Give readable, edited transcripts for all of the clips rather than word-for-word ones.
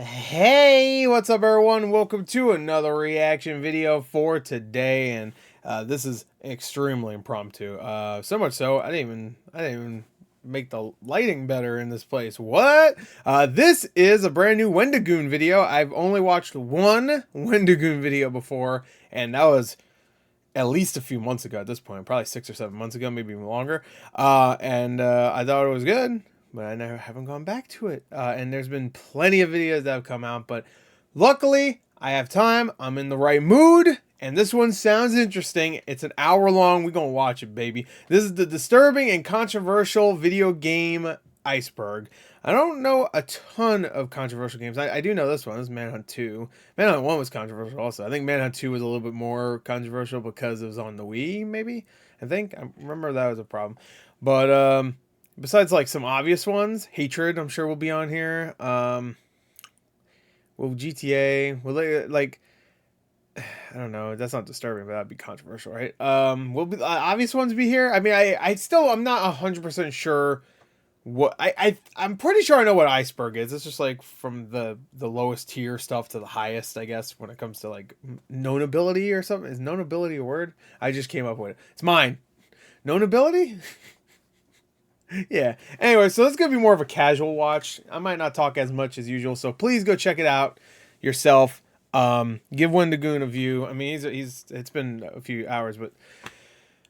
Hey, what's up everyone? Welcome to another reaction video for today, and this is extremely impromptu. So much so I didn't even make the lighting better in this place. What? This is a brand new Wendigoon video. I've only watched one Wendigoon video before, and that was at least a few months ago at this point, probably 6 or 7 months ago, maybe even longer. I thought it was good, but I haven't gone back to it. And there's been plenty of videos that have come out, but luckily I have time. I'm in the right mood, and this one sounds interesting. It's an hour long. We're gonna watch it, baby. This is the disturbing and controversial video game Iceberg. I don't know a ton of controversial games. I do know this one. This is Manhunt 2. Manhunt 1 was controversial also. I think Manhunt 2 was a little bit more controversial because it was on the Wii, maybe? I remember that was a problem. But besides like some obvious ones, Hatred I'm sure will be on here. Well, GTA, will they, like, I don't know, that's not disturbing, but that'd be controversial, right? Will be obvious ones be here? I mean, I'm not 100% sure what I'm pretty sure I know what Iceberg is. It's just like from the lowest tier stuff to the highest, I guess, when it comes to like knownability or something. Is knownability a word? I just came up with it. It's mine. Knownability? Yeah. Anyway, so this is gonna be more of a casual watch. I might not talk as much as usual, so please go check it out yourself. Give Wendigoon a view. I mean, it's been a few hours, but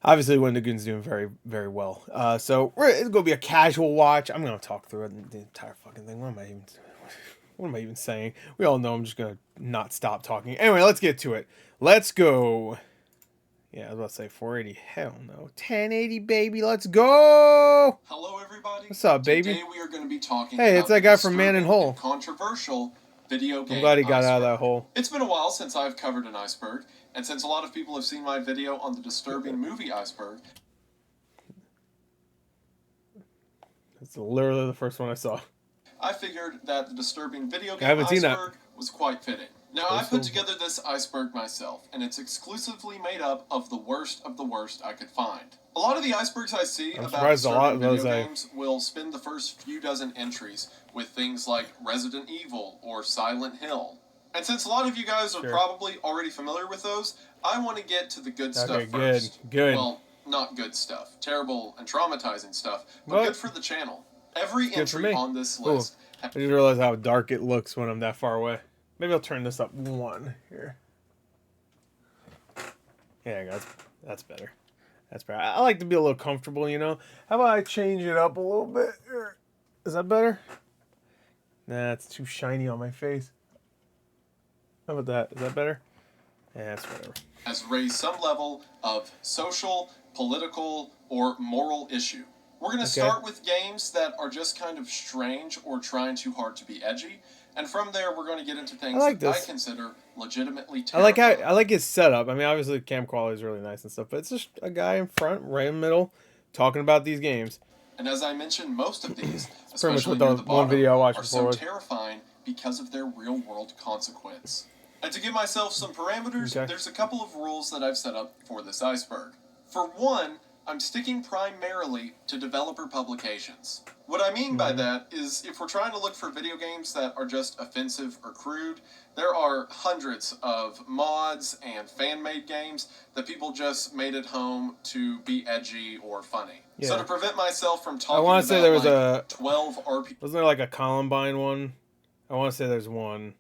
obviously Wendigoon's doing very, very well. So it's gonna be a casual watch. I'm gonna talk through the entire fucking thing. What am I even saying? We all know I'm just gonna not stop talking. Anyway, let's get to it. Let's go. Yeah, I was about to say 480. Hell no. 1080, baby. Let's go. Hello, everybody. What's up, baby? Today we are going to be talking Hey, about it's that guy from Man in Hole. Controversial video game. I'm glad he got Iceberg. out of that hole. It's been a while since I've covered an Iceberg, and since a lot of people have seen my video on the disturbing movie Iceberg. That's literally the first one I saw. I figured that the disturbing video game Iceberg was quite fitting. Now, I put together this Iceberg myself, and it's exclusively made up of the worst I could find. A lot of the icebergs I see about disturbing video games will spend the first few dozen entries with things like Resident Evil or Silent Hill. And since a lot of you guys are probably already familiar with those, I want to get to the good stuff first. Good. Well, not good stuff. Terrible and traumatizing stuff, but good for the channel. Every entry on this list... I just realized how dark it looks when I'm that far away. Maybe I'll turn this up one here. Yeah, that's better. That's better. I like to be a little comfortable, you know. How about I change it up a little bit? Is that better? Nah, it's too shiny on my face. How about that? Is that better? Yeah, that's whatever. Has raised some level of social, political, or moral issue. We're going to start with games that are just kind of strange or trying too hard to be edgy. And from there, we're going to get into things that I consider legitimately terrifying. I like his setup. I mean, obviously, the cam quality is really nice and stuff, but it's just a guy in front, right in the middle, talking about these games. And as I mentioned, most of these, pretty much especially what the one video I watched are so terrifying because of their real-world consequence. And to give myself some parameters, there's a couple of rules that I've set up for this Iceberg. For one, I'm sticking primarily to developer publications. What I mean by that is if we're trying to look for video games that are just offensive or crude, there are hundreds of mods and fan-made games that people just made at home to be edgy or funny. Yeah. So to prevent myself from talking about say there was like 12 RPG... Wasn't there like a Columbine one? I want to say there's one.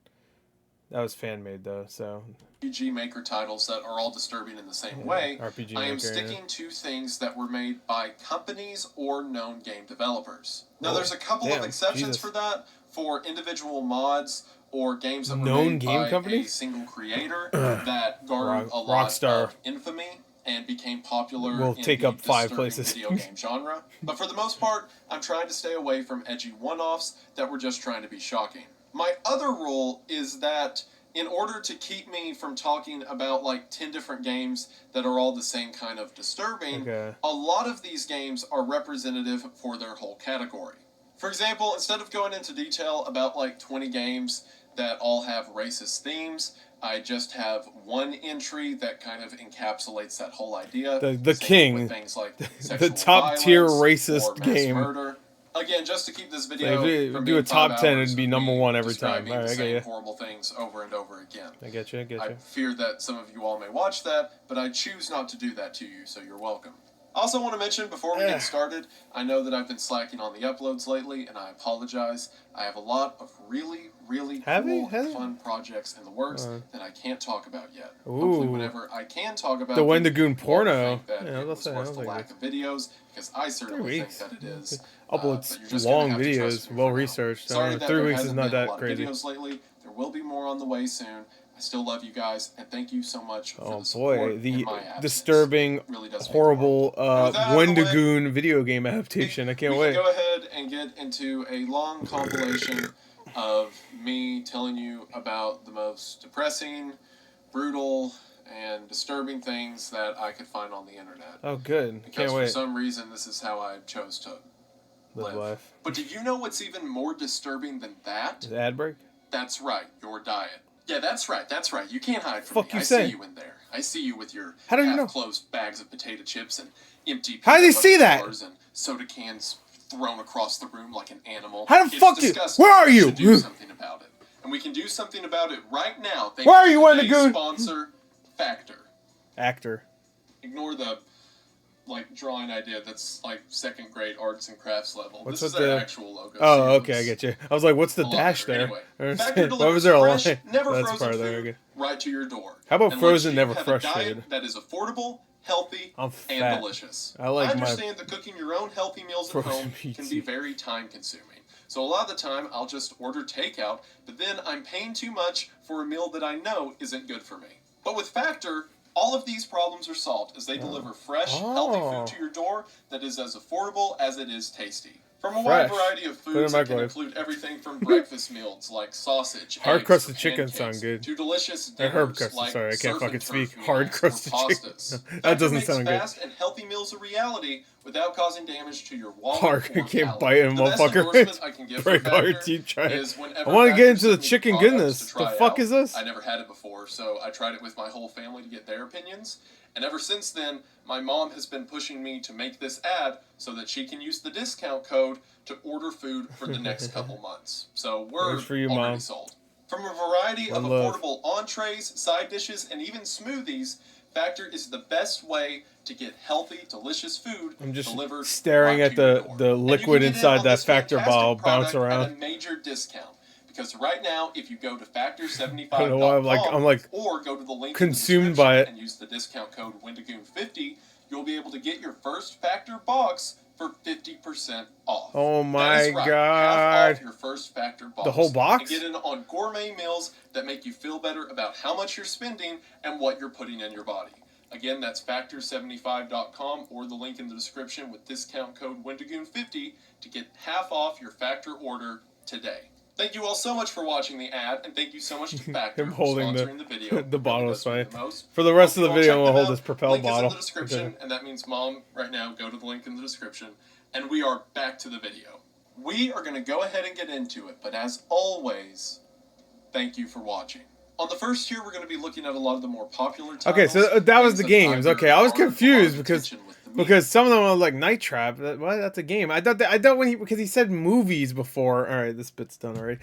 That was fan-made though, so... RPG Maker titles that are all disturbing in the same way, I am sticking to things that were made by companies or known game developers. Now, there's a couple of exceptions for that, for individual mods or games that were made by a single creator that garnered a lot of infamy and became popular in the disturbing video game genre. But for the most part, I'm trying to stay away from edgy one-offs that were just trying to be shocking. My other rule is that in order to keep me from talking about like 10 different games that are all the same kind of disturbing, a lot of these games are representative for their whole category. For example, instead of going into detail about like 20 games that all have racist themes, I just have one entry that kind of encapsulates that whole idea. The king, things like the top tier racist game. Murder. Again, just to keep this video from do being a top 10, hours it'd be number 1 every time. All right, I get you. Horrible things over and over again. I get you. I fear that some of you all may watch that, but I choose not to do that to you, so you're welcome. I also want to mention, before we get started, I know that I've been slacking on the uploads lately, and I apologize. I have a lot of really cool and fun projects in the works that I can't talk about yet. Hopefully, whenever I can talk about the Wendigoon porno, it was worth the lack of videos, because I certainly think that it is. Uploads long videos, well researched. Sorry that 3 there weeks is hasn't not been a that lot crazy. of videos lately. There will be more on the way soon. I still love you guys, and thank you so much for the support the in my absence. disturbing, really horrible Wendigoon video game adaptation. I can't wait. Go ahead and get into a long compilation of me telling you about the most depressing, brutal, and disturbing things that I could find on the internet. Oh, good. Because can't wait. For some reason, this is how I chose to live life. But did you know what's even more disturbing than that? The ad break? That's right, your diet. Yeah, that's right. You can't hide from me. You say? I see you in there. I see you with your How do you know? half-closed bags of potato chips and empty How do they see that? and soda cans thrown across the room like an animal. How the fuck you? Where are you? We should do something about it. And we can do something about it right now. Where are you, Wendigoon? Sponsor, Factor. Actor. Ignore the drawing idea that's like 2nd grade arts and crafts level. What's this is their actual logo. Oh, okay, I get you. I was like, what's the dash there? Anyway, Factor why was there a line? Never frozen food right to your door. How about frozen, never fresh food? That is affordable, healthy, and delicious. I understand that cooking your own healthy meals at home can be very time consuming. So a lot of the time, I'll just order takeout, but then I'm paying too much for a meal that I know isn't good for me. But with Factor, all of these problems are solved as they deliver fresh, healthy food to your door that is as affordable as it is tasty. From a wide variety of foods that can include everything from breakfast meals like sausage, hard crusted chicken sound good, to delicious dinners like sorry, I can't fucking speak. Hard crusted chicken. That doesn't sound good. Fast and healthy meals a reality without causing damage to your wallet. Hard, I can't bite him, motherfucker. Break hard teeth trying. I want to get into the chicken goodness. The fuck is this? I never had it before, so I tried it with my whole family to get their opinions. And ever since then, my mom has been pushing me to make this ad so that she can use the discount code to order food for the next couple months. So we're already sold. From a variety of affordable entrees, side dishes, and even smoothies, Factor is the best way to get healthy, delicious food delivered staring at the liquid inside that Factor bottle bounce around. At a major discount. Because right now, if you go to factor75.com or go to the link consumed by it and use the discount code Wendigoon50, you'll be able to get your first Factor box for 50% off. Oh my god! Half off your first Factor box. The whole box? And get in on gourmet meals that make you feel better about how much you're spending and what you're putting in your body. Again, that's factor75.com or the link in the description with discount code Wendigoon50 to get half off your Factor order today. Thank you all so much for watching the ad, and thank you so much to Factor for sponsoring the video. The bottle is fine. For the rest of the video, we'll hold this Propel bottle. Link is in the description, and that means, Mom, right now, go to the link in the description. And we are back to the video. We are going to go ahead and get into it, but as always, thank you for watching. On the first tier, we're going to be looking at a lot of the more popular titles. Okay, so that was the games. Okay, I was confused because some of them were like Night Trap. What? That's a game. I thought because he said movies before. All right, this bit's done already.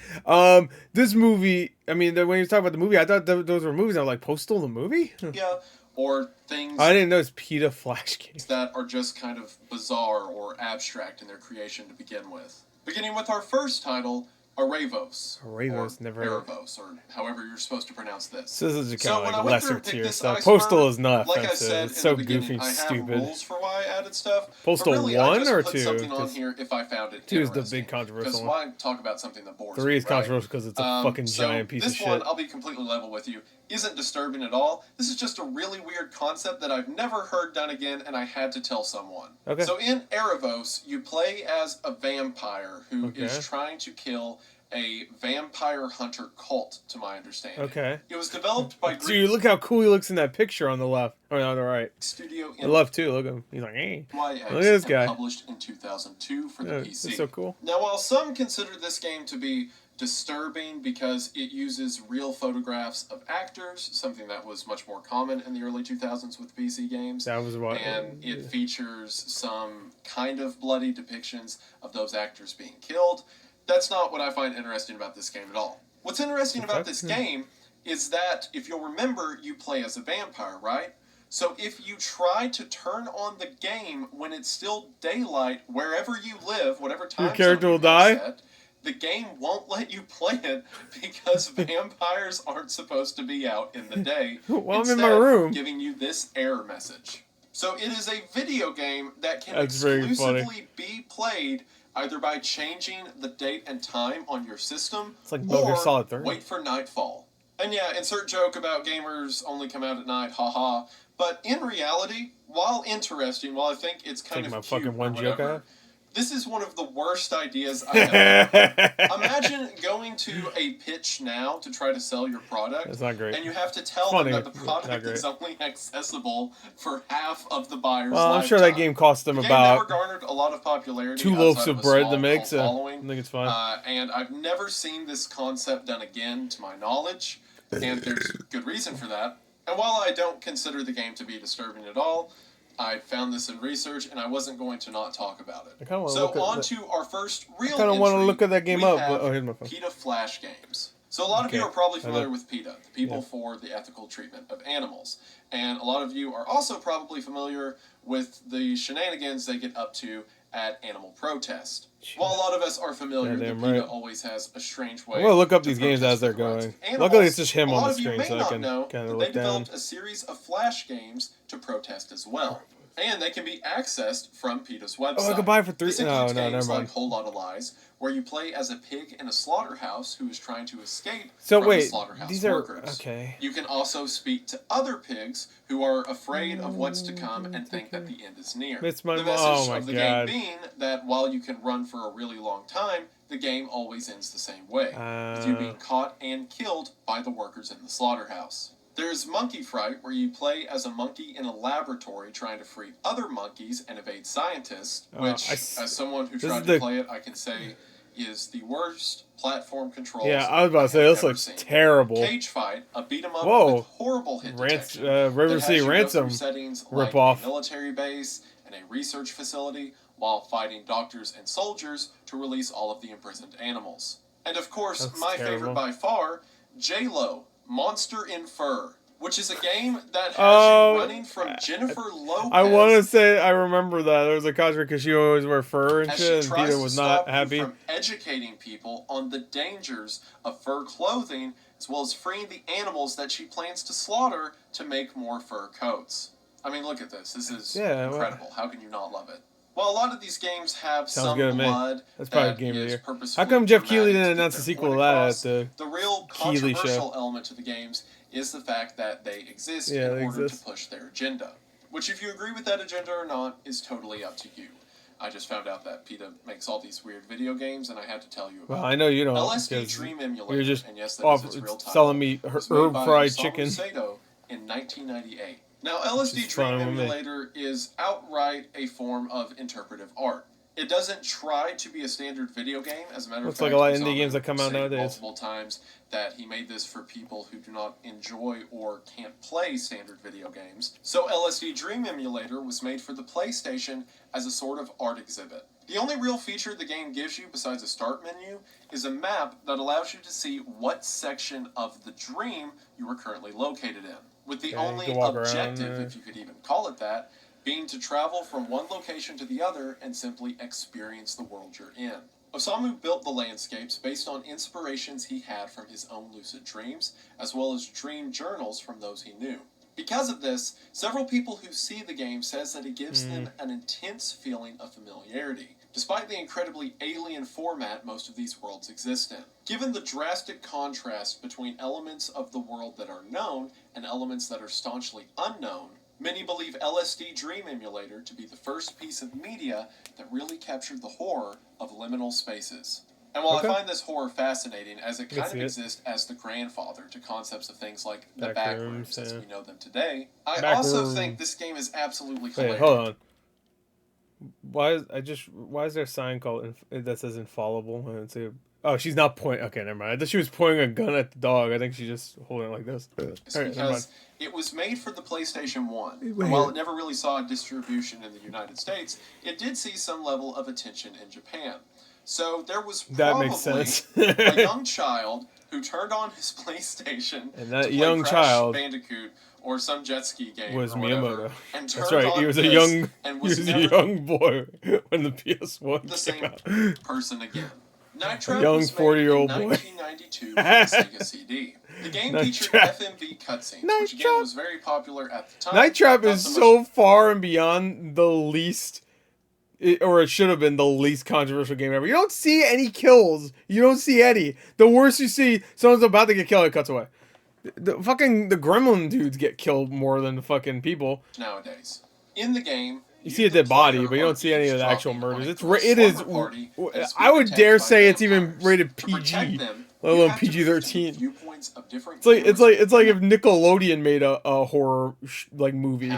This movie. I mean, when he was talking about the movie, I thought those were movies. I was like, Postal the movie. Yeah, or things. I didn't know it's PETA Flash games that are just kind of bizarre or abstract in their creation to begin with. Beginning with our first title. Aravos, Aravos, or however you're supposed to pronounce this. So this is kind of like lesser tier stuff. Postal is not offensive. Like I said, it's so goofy and stupid. I have rules for why I added stuff. Postal really, 1 or 2? Something on here if I found it 2 is the big controversial one. Because why talk about something that bores 3 is controversial because it's a fucking giant piece of shit. This one, I'll be completely level with you, isn't disturbing at all. This is just a really weird concept that I've never heard done again, and I had to tell someone. Okay. So in Aravos, you play as a vampire who is trying to kill a vampire hunter cult, to my understanding. Okay. It was developed by Dude, look how cool he looks in that picture on the left. Or on the right. Studio I love too. Look at him. He's like, hey. Look at this guy. Published in 2002 for the PC. That's so cool. Now, while some consider this game to be disturbing because it uses real photographs of actors, something that was much more common in the early 2000s with PC games. That was what, and it features some kind of bloody depictions of those actors being killed. That's not what I find interesting about this game at all. What's interesting about this game is that, if you'll remember, you play as a vampire, right? So if you try to turn on the game when it's still daylight, wherever you live, whatever time your character will die. Set, the game won't let you play it because vampires aren't supposed to be out in the day. Well, I'm in my room. Giving you this error message. So it is a video game that can exclusively be played either by changing the date and time on your system, it's like Metal Gear Solid 3. Wait for nightfall. And yeah, insert joke about gamers only come out at night, haha. But in reality, while interesting, while I think it's kind of cute or whatever, this is one of the worst ideas I have ever heard. Imagine going to a pitch now to try to sell your product. That's not great. And you have to tell them that the product is only accessible for half of the buyer's lifetime. I'm sure that game cost them about... The game never garnered a lot of popularity. 2 loaves of bread to make, so I think it's fine. And I've never seen this concept done again, to my knowledge. And there's good reason for that. And while I don't consider the game to be disturbing at all, I found this in research, and I wasn't going to not talk about it. So on to our first real entry. I kind of want to look at that game up. But, here's my phone. PETA Flash games. So a lot of you are probably familiar with PETA, the People for the Ethical Treatment of Animals. And a lot of you are also probably familiar with the shenanigans they get up to at animal protest. While a lot of us are familiar that PETA always has a strange way. We'll look up these games as they're going. Luckily, it's just him on the screen, so I can kind of look down. They developed a series of Flash games to protest as well. And they can be accessed from PETA's website. Oh, I could buy it for $3. This includes games like Whole Lotta Lies, where you play as a pig in a slaughterhouse who is trying to escape from the slaughterhouse workers. Okay. You can also speak to other pigs who are afraid of what's to come and think that the end is near. It's my the message of the game being that while you can run for a really long time, the game always ends the same way, with you being caught and killed by the workers in the slaughterhouse. There's Monkey Fright, where you play as a monkey in a laboratory trying to free other monkeys and evade scientists, which, as someone who tried to play it, I can say is the worst platform controls. Yeah, I was about to say, this looks terrible. Cage Fight, a beat-em-up with horrible hit detection. River City Ransom ripoff. A military base and a research facility while fighting doctors and soldiers to release all of the imprisoned animals. And of course, my favorite by far, J-Lo, Monster in Fur, which is a game that has you running from Jennifer Lopez. I want to say I remember that. There was a cosplay because she always wear fur and shit, and Peter was not happy. From educating people on the dangers of fur clothing, as well as freeing the animals that she plans to slaughter to make more fur coats. I mean, look at this. This is incredible. How can you not love it? Well, a lot of these games have some blood. That's probably Game of the Year. How come Jeff Keighley didn't announce a sequel to that at the real controversial element to the games is the fact that they exist in order to push their agenda. Which, if you agree with that agenda or not, is totally up to you. I just found out that PETA makes all these weird video games, and I had to tell you about it. I know you don't. LSD Dream Emulator, you're just and yes, that is its real title, selling me herb fried chicken. In 1998. Now, LSD Dream Emulator is outright a form of interpretive art. It doesn't try to be a standard video game. As a matter of fact, like a lot of indie games that come out nowadays. Multiple times that he made this for people who do not enjoy or can't play standard video games. So LSD Dream Emulator was made for the PlayStation as a sort of art exhibit. The only real feature the game gives you besides a start menu is a map that allows you to see what section of the dream you are currently located in. With the only objective, if you could even call it that, being to travel from one location to the other and simply experience the world you're in. Osamu built the landscapes based on inspirations he had from his own lucid dreams, as well as dream journals from those he knew. Because of this, several people who see the game says that it gives them an intense feeling of familiarity, despite the incredibly alien format most of these worlds exist in. Given the drastic contrast between elements of the world that are known and elements that are staunchly unknown, many believe LSD Dream Emulator to be the first piece of media that really captured the horror of liminal spaces. And while I find this horror fascinating, as it kind of exists as the grandfather to concepts of things like the backrooms as we know them today, I also think this game is absolutely hilarious. Wait, hold on. Why is there a sign called that says infallible? And it's Oh, she's not pointing. Okay, never mind. I thought she was pointing a gun at the dog. I think she's just holding it like this. Because it was made for the PlayStation 1. And while it never really saw distribution in the United States, it did see some level of attention in Japan. So there was probably a young child who turned on his PlayStation and that to play young Crash child Bandicoot or some jet ski game was or whatever, Miyamoto. and That's right. He was a young boy when the PS1 the same out. person again. Night Trap young was 40-year-old made in boy. 1992 with the Sega CD. The game featured FMV cutscenes, which again was very popular at the time. Night Trap is so far and beyond the least, or it should have been the least controversial game ever. You don't see any kills. You don't see any. The worst you see, someone's about to get killed, it cuts away. The gremlin dudes get killed more than the fucking people. Nowadays. In the game, you see a dead body, but you don't see any of the actual murders. It is. I would dare say it's even rated PG, let alone PG-13. It's like if Nickelodeon made a horror movie.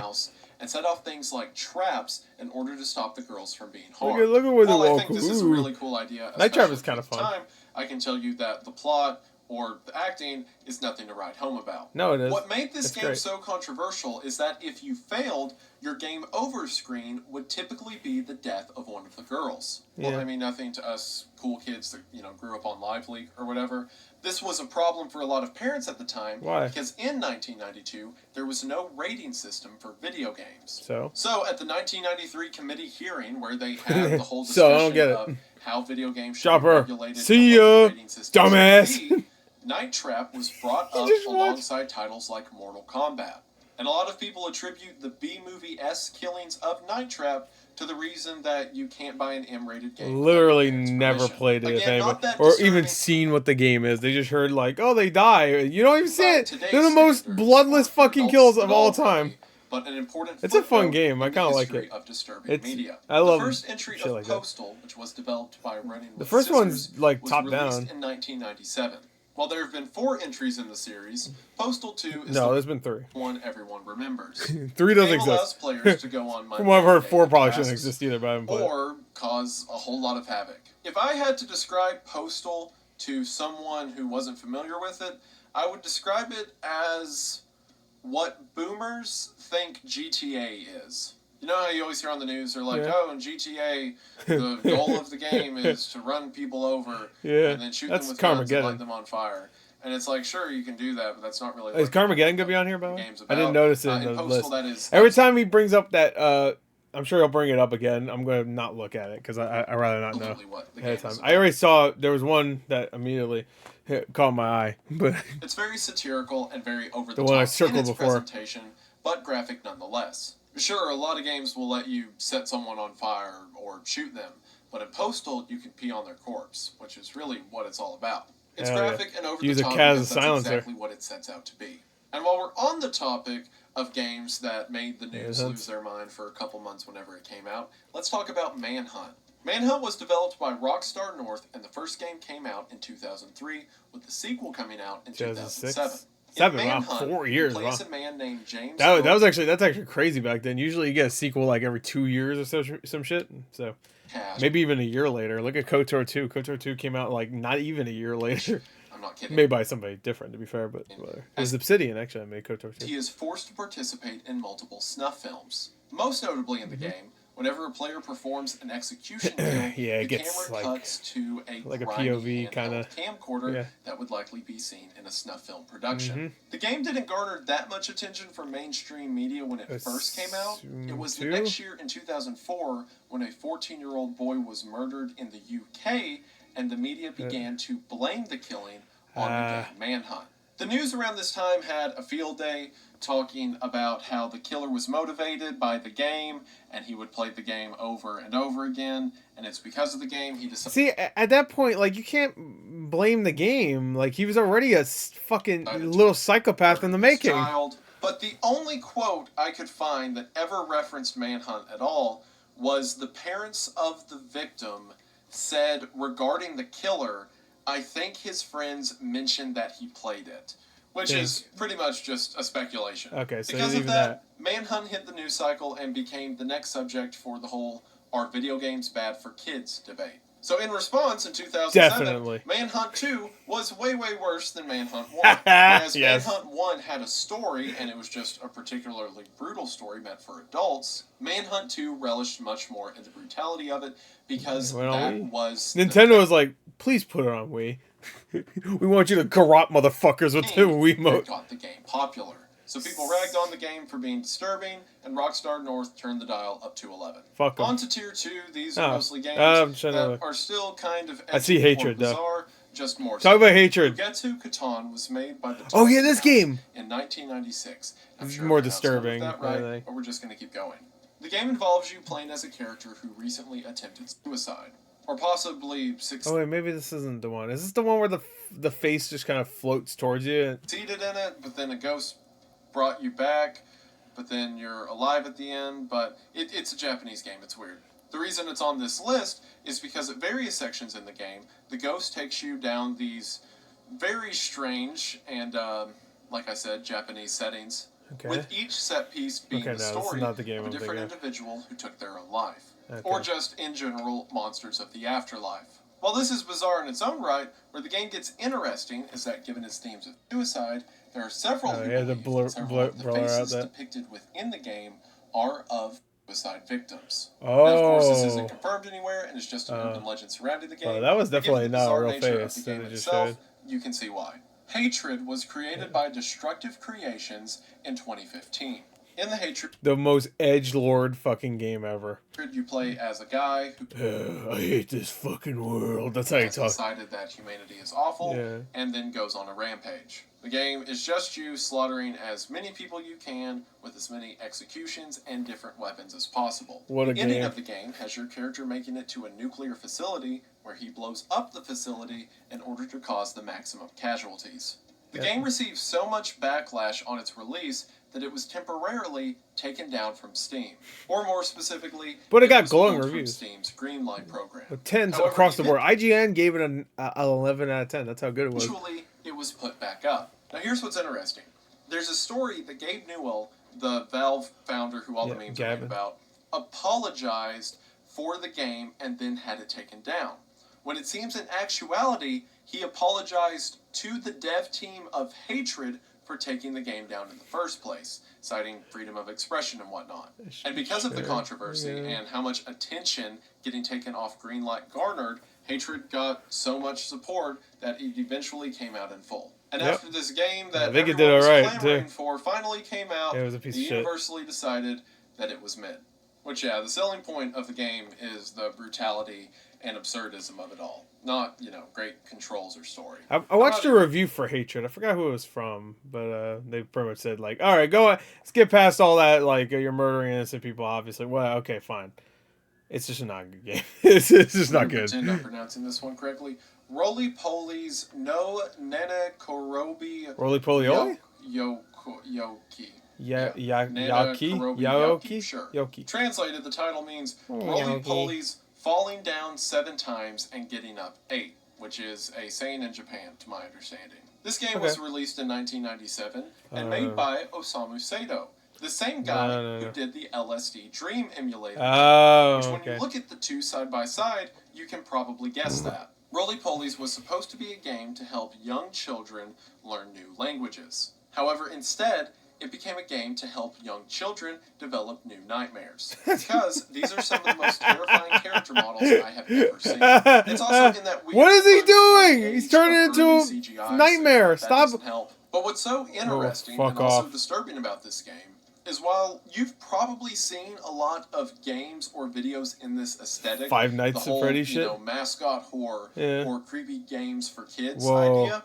And set off things like traps in order to stop the girls from being harmed. Look at where they're walking. I think this is a really cool idea. Night Trap is kind of fun. I can tell you that the plot or the acting is nothing to write home about. No, it is. What made this game so controversial is that if you failed, your game over screen would typically be the death of one of the girls. Yeah. Well, I mean, nothing to us cool kids that, grew up on Live Leak or whatever. This was a problem for a lot of parents at the time. Why? Because in 1992, there was no rating system for video games. So at the 1993 committee hearing where they had the whole discussion of how video games should be regulated See ya, dumbass. Night Trap was brought up alongside titles like Mortal Kombat. And a lot of people attribute the B-movie-esque killings of Night Trap to the reason that you can't buy an M-rated game. Literally never played it, or even seen what the game is. They just heard oh, they die. You don't even see it. They're the most bloodless fucking kills of all time. But an important it's a fun game. I kind of like it. Of disturbing media. I love the first entry of Postal, which was developed by Running with the first Sisters, one's top was down. Released in 1997. While there have been 4 entries in the series, Postal 2 is there's been 3. One everyone remembers. 3 doesn't exist. Allows players to go on From what I've heard, 4 probably shouldn't exist either, but I haven't played or cause a whole lot of havoc. If I had to describe Postal to someone who wasn't familiar with it, I would describe it as what boomers think GTA is. You know how you always hear on the news, they're like, in GTA, the goal of the game is to run people over and then shoot them with guns and light them on fire. And it's like, sure, you can do that, but that's not really... Is Carmageddon going to be on here, by the way? I didn't notice it in the list. Every time he brings up that... I'm sure he'll bring it up again. I'm going to not look at it, because I'd rather not know ahead of time. I already saw... There was one that immediately caught my eye, but... It's very satirical and very over the one I top circled in its before. presentation, but graphic nonetheless. Sure, a lot of games will let you set someone on fire or shoot them, but in Postal, you can pee on their corpse, which is really what it's all about. It's graphic and over the top because that's exactly what it sets out to be. And while we're on the topic of games that made the news lose their mind for a couple months whenever it came out, let's talk about Manhunt. Manhunt was developed by Rockstar North, and the first game came out in 2003, with the sequel coming out in 2007. 4 years. Plays a man named James. That's actually crazy back then. Usually you get a sequel every 2 years or some shit. So maybe even a year later. Look at KOTOR 2. KOTOR 2 came out not even a year later. I'm not kidding. Made by somebody different, to be fair, but it was Obsidian actually that made KOTOR 2. He is forced to participate in multiple snuff films. Most notably in the game, whenever a player performs an execution kill, the camera cuts to a POV kind of camcorder that would likely be seen in a snuff film production. The game didn't garner that much attention from mainstream media when it first came out. It was the next year in 2004 when a 14-year-old boy was murdered in the UK, and the media began to blame the killing on the game Manhunt. The news around this time had a field day talking about how the killer was motivated by the game and he would play the game over and over again, and it's because of the game he decided... See, at that point, you can't blame the game. He was already a fucking little psychopath in the making. But the only quote I could find that ever referenced Manhunt at all was the parents of the victim said regarding the killer, I think his friends mentioned that he played it. Which is pretty much just a speculation. Okay, so because of that, Manhunt hit the news cycle and became the next subject for the whole "Are video games bad for kids?" debate. So in response, in 2007, Manhunt 2 was way, way worse than Manhunt 1. Whereas Manhunt 1 had a story, and it was just a particularly brutal story meant for adults, Manhunt 2 relished much more in the brutality of it, because that was... Nintendo was like, please put it on Wii. We want you to garrote motherfuckers with the Wiimote. Got the game popular. So people ragged on the game for being disturbing, and Rockstar North turned the dial up to 11. Fuck em. On to Tier 2, these are mostly games that are still kind of I see hatred, bizarre, just more Talk about hatred. Fugetsu Catan was made by the this game! In 1996. I'm sure more disturbing. That right, but we're just going to keep going. The game involves you playing as a character who recently attempted suicide. Or possibly Oh wait, maybe this isn't the one. Is this the one where the face just kind of floats towards you? Seated in it, but then a ghost brought you back, but then you're alive at the end, but it's a Japanese game, it's weird. The reason it's on this list is because at various sections in the game, the ghost takes you down these very strange and, like I said, Japanese settings, with each set piece being the story of a different individual who took their own life, or just, in general, monsters of the afterlife. While this is bizarre in its own right, where the game gets interesting is that given its themes of suicide, there are several of the faces depicted within the game are of suicide victims. Now, of course, this isn't confirmed anywhere, and it's just an urban legend surrounding the game. That was definitely not a real face that it just showed. You can see why. Hatred was created by Destructive Creations in 2015. In the Hatred, the most edgelord fucking game ever. You play as a guy who I hate this fucking world. That's how you talk. Decided that humanity is awful, and then goes on a rampage. The game is just you slaughtering as many people you can with as many executions and different weapons as possible. What a game. The ending of the game has your character making it to a nuclear facility where he blows up the facility in order to cause the maximum casualties. The game received so much backlash on its release that it was temporarily taken down from Steam. Or more specifically, but it got glowing reviews. Steam's Greenlight program. 10s across the board. IGN gave it an 11 out of 10. That's how good it was. Eventually, it was put back up. Now here's what's interesting. There's a story that Gabe Newell, the Valve founder who all the memes are made about, apologized for the game and then had it taken down. When it seems in actuality, he apologized to the dev team of Hatred for taking the game down in the first place, citing freedom of expression and whatnot. And because of the controversy and how much attention getting taken off Greenlight garnered, Hatred got so much support that it eventually came out in full. And after this game that everyone was clamoring for finally came out, they universally decided that it was mid. Which, the selling point of the game is the brutality and absurdism of it all. Not, great controls or story. I watched a review for Hatred. I forgot who it was from, but they pretty much said, like, all right, go on, let's get past all that, like, you're murdering innocent people, obviously. Well, okay, fine. It's just not a good game. it's just not good. I'm pronouncing this one correctly. Roly-Poly's No Nene Korobi... Roly-Poly? Yoki. Yaoki? Sure. Yoki. Translated, the title means Roly-Poly's falling down 7 times and getting up 8, which is a saying in Japan, to my understanding. This game was released in 1997 and made by Osamu Sato, the same guy who did the LSD Dream Emulator. Which when you look at the two side by side, you can probably guess that. Roly-Poly's was supposed to be a game to help young children learn new languages. However, instead, it became a game to help young children develop new nightmares. Because these are some of the most terrifying character models I have ever seen. It's also in that weird... What is he doing? He's turning into a nightmare. So Stop. Doesn't help. But what's so interesting and also disturbing about this game is while you've probably seen a lot of games or videos in this aesthetic, Five Nights at Freddy's shit, mascot horror or creepy games for kids idea,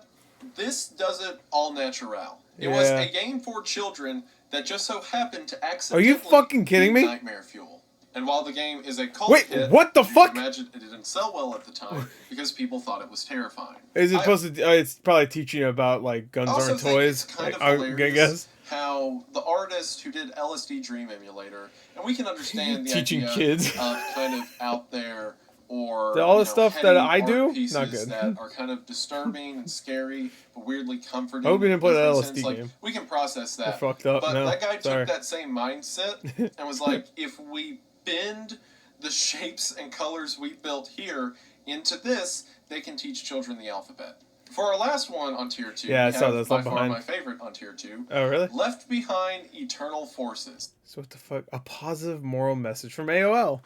this does it all natural. It was a game for children that just so happened to accidentally... Are you fucking kidding me? Nightmare fuel. And while the game is a cult hit, what the fuck? Imagine it didn't sell well at the time because people thought it was terrifying. Is it supposed to? It's probably teaching you about like guns aren't toys. It's kind of hilarious how the artist who did LSD Dream Emulator, and we can understand the teaching idea kids of kind of out there or all the stuff that I do, not good. That are kind of disturbing and scary, but weirdly comforting. I hope you didn't play that LSD game. We can process that. You're fucked up. But that guy took that same mindset and was like, if we bend the shapes and colors we built here Into this, they can teach children the alphabet. For our last one on Tier 2, yeah, I saw this by far my favorite on Tier 2. Oh, really? Left Behind Eternal Forces. So what the fuck? A positive moral message from AOL.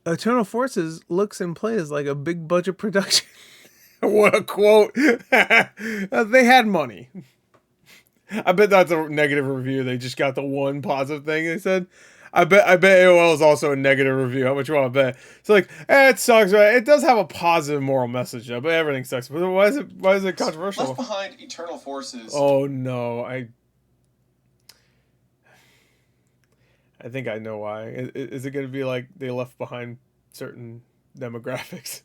Eternal Forces looks and plays like a big budget production. What a quote. They had money. I bet that's a negative review. They just got the one positive thing they said. I bet AOL is also a negative review. How much you want to bet? It's like, it sucks, right? It does have a positive moral message, though, but everything sucks. But why is it controversial? Left Behind Eternal Forces. Oh no, I think I know why. Is it going to be like they left behind certain demographics?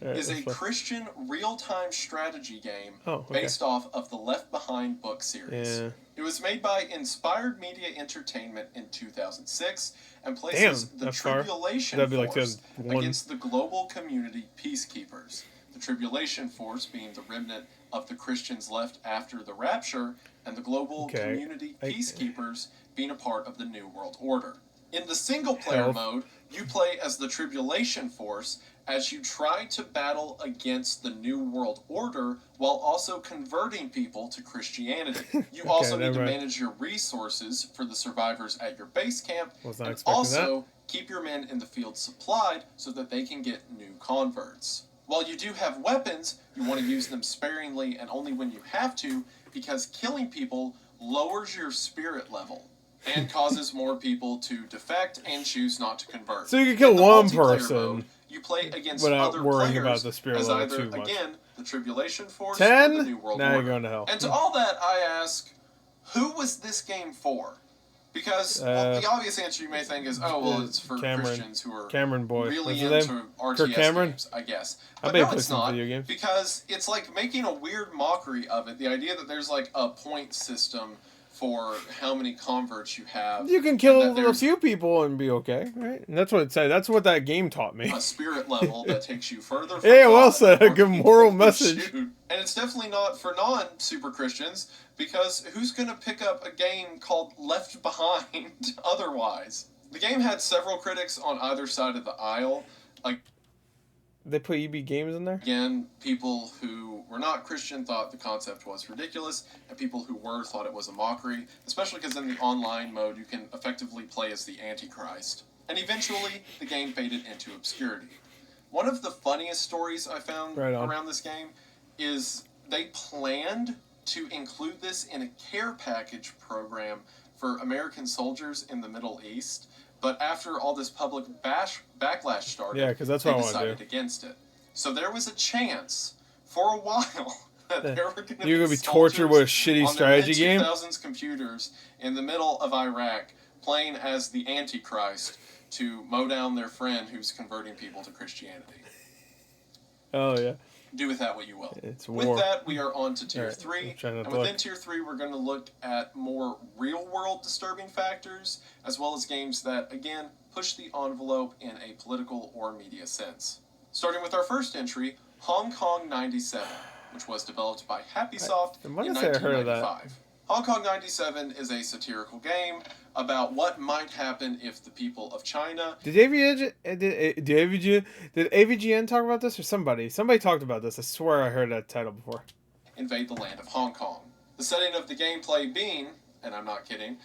Is a Christian real-time strategy game based off of the Left Behind book series. Yeah. It was made by Inspired Media Entertainment in 2006 and places the Tribulation Force against the global community peacekeepers. The Tribulation Force being the remnant of the Christians left after the rapture, and the global community peacekeepers being a part of the New World Order. In the single-player mode, you play as the Tribulation Force as you try to battle against the New World Order while also converting people to Christianity. You also need to manage your resources for the survivors at your base camp, and also keep your men in the field supplied so that they can get new converts. While you do have weapons, you want to use them sparingly and only when you have to, because killing people lowers your spirit level and causes more people to defect and choose not to convert. So you can kill one person. Mode, you play against other players about the spirit as level either, too much. again, the Tribulation Force 10? or the New World Now Order. you're going to hell. And to all that, I ask, who was this game for? Because the obvious answer you may think is, oh, well, it's for Christians who are really into RTS games, I guess. But no, it's not, because it's like making a weird mockery of it. The idea that there's like a point system for how many converts you have. You can kill a few people and be okay, right? And that's what it said. That's what that game taught me. A spirit level that takes you further from yeah, well said. A good moral message. And it's definitely not for non-super Christians, because who's going to pick up a game called Left Behind otherwise? The game had several critics on either side of the aisle. Like, they put EB Games in there? Again, people who were not Christian thought the concept was ridiculous, and people who were thought it was a mockery, especially because in the online mode you can effectively play as the Antichrist. And eventually, the game faded into obscurity. One of the funniest stories I found around this game is they planned to include this in a care package program for American soldiers in the Middle East, but after all this public backlash started, that's they what decided against it. So there was a chance for a while that there were going to You're going to be tortured with a shitty strategy game? 2000s computers in the middle of Iraq playing as the Antichrist to mow down their friend who's converting people to Christianity. Oh, yeah. Do with that what you will. It's war. With that, we are on to Tier 3. And within Tier 3, we're going to look at more real-world disturbing factors, as well as games that, again, push the envelope in a political or media sense. Starting with our first entry, Hong Kong 97, which was developed by Happysoft in 1995. Hong Kong 97 is a satirical game about what might happen if the people of China... Did AVGN talk about this, or somebody? Somebody talked about this. I swear I heard that title before. ...invade the land of Hong Kong. The setting of the gameplay being, and I'm not kidding,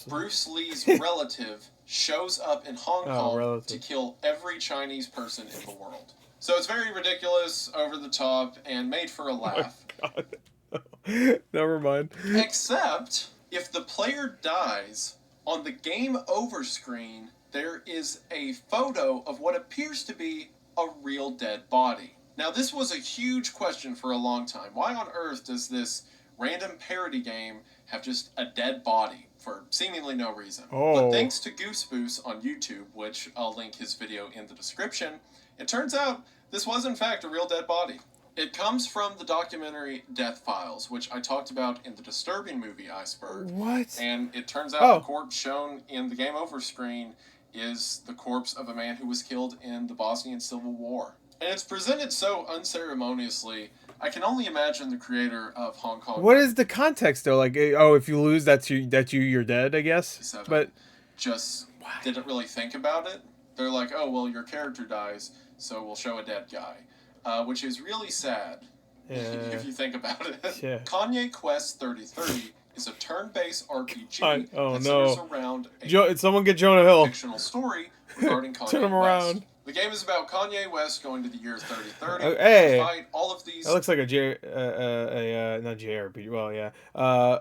Bruce Lee's relative shows up in Hong Kong to kill every Chinese person in the world. So it's very ridiculous, over the top, and made for a laugh. Oh my God. Never mind. Except, if the player dies, on the game over screen, there is a photo of what appears to be a real dead body. Now, this was a huge question for a long time. Why on earth does this random parody game have just a dead body for seemingly no reason? But thanks to Gooseboost on YouTube, which I'll link his video in the description, it turns out this was in fact a real dead body. It comes from the documentary Death Files, which I talked about in the disturbing movie Iceberg. What? And it turns out the corpse shown in the game over screen is the corpse of a man who was killed in the Bosnian Civil War. And it's presented so unceremoniously, I can only imagine the creator of Hong Kong... What is the context, though? Like, if you lose, you're dead, I guess? But just didn't really think about it. They're like, oh, well, your character dies, so we'll show a dead guy. which is really sad if you think about it. Yeah. Kanye Quest 3030 is a turn-based RPG that centers around a someone get Jonah Hill. fictional story regarding Kanye Turn him West. around. The game is about Kanye West going to the year 3030 hey. to fight all of these. That looks like not JRPG. Well, yeah.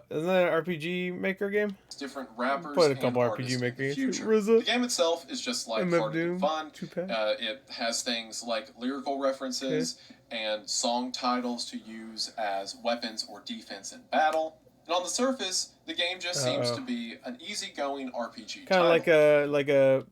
Isn't that an RPG Maker game? Different rappers Played a couple and RPG Maker games. The game itself is just lighthearted and fun. It has things like lyrical references and song titles to use as weapons or defense in battle. And on the surface, the game just seems to be an easygoing RPG. Kind of like a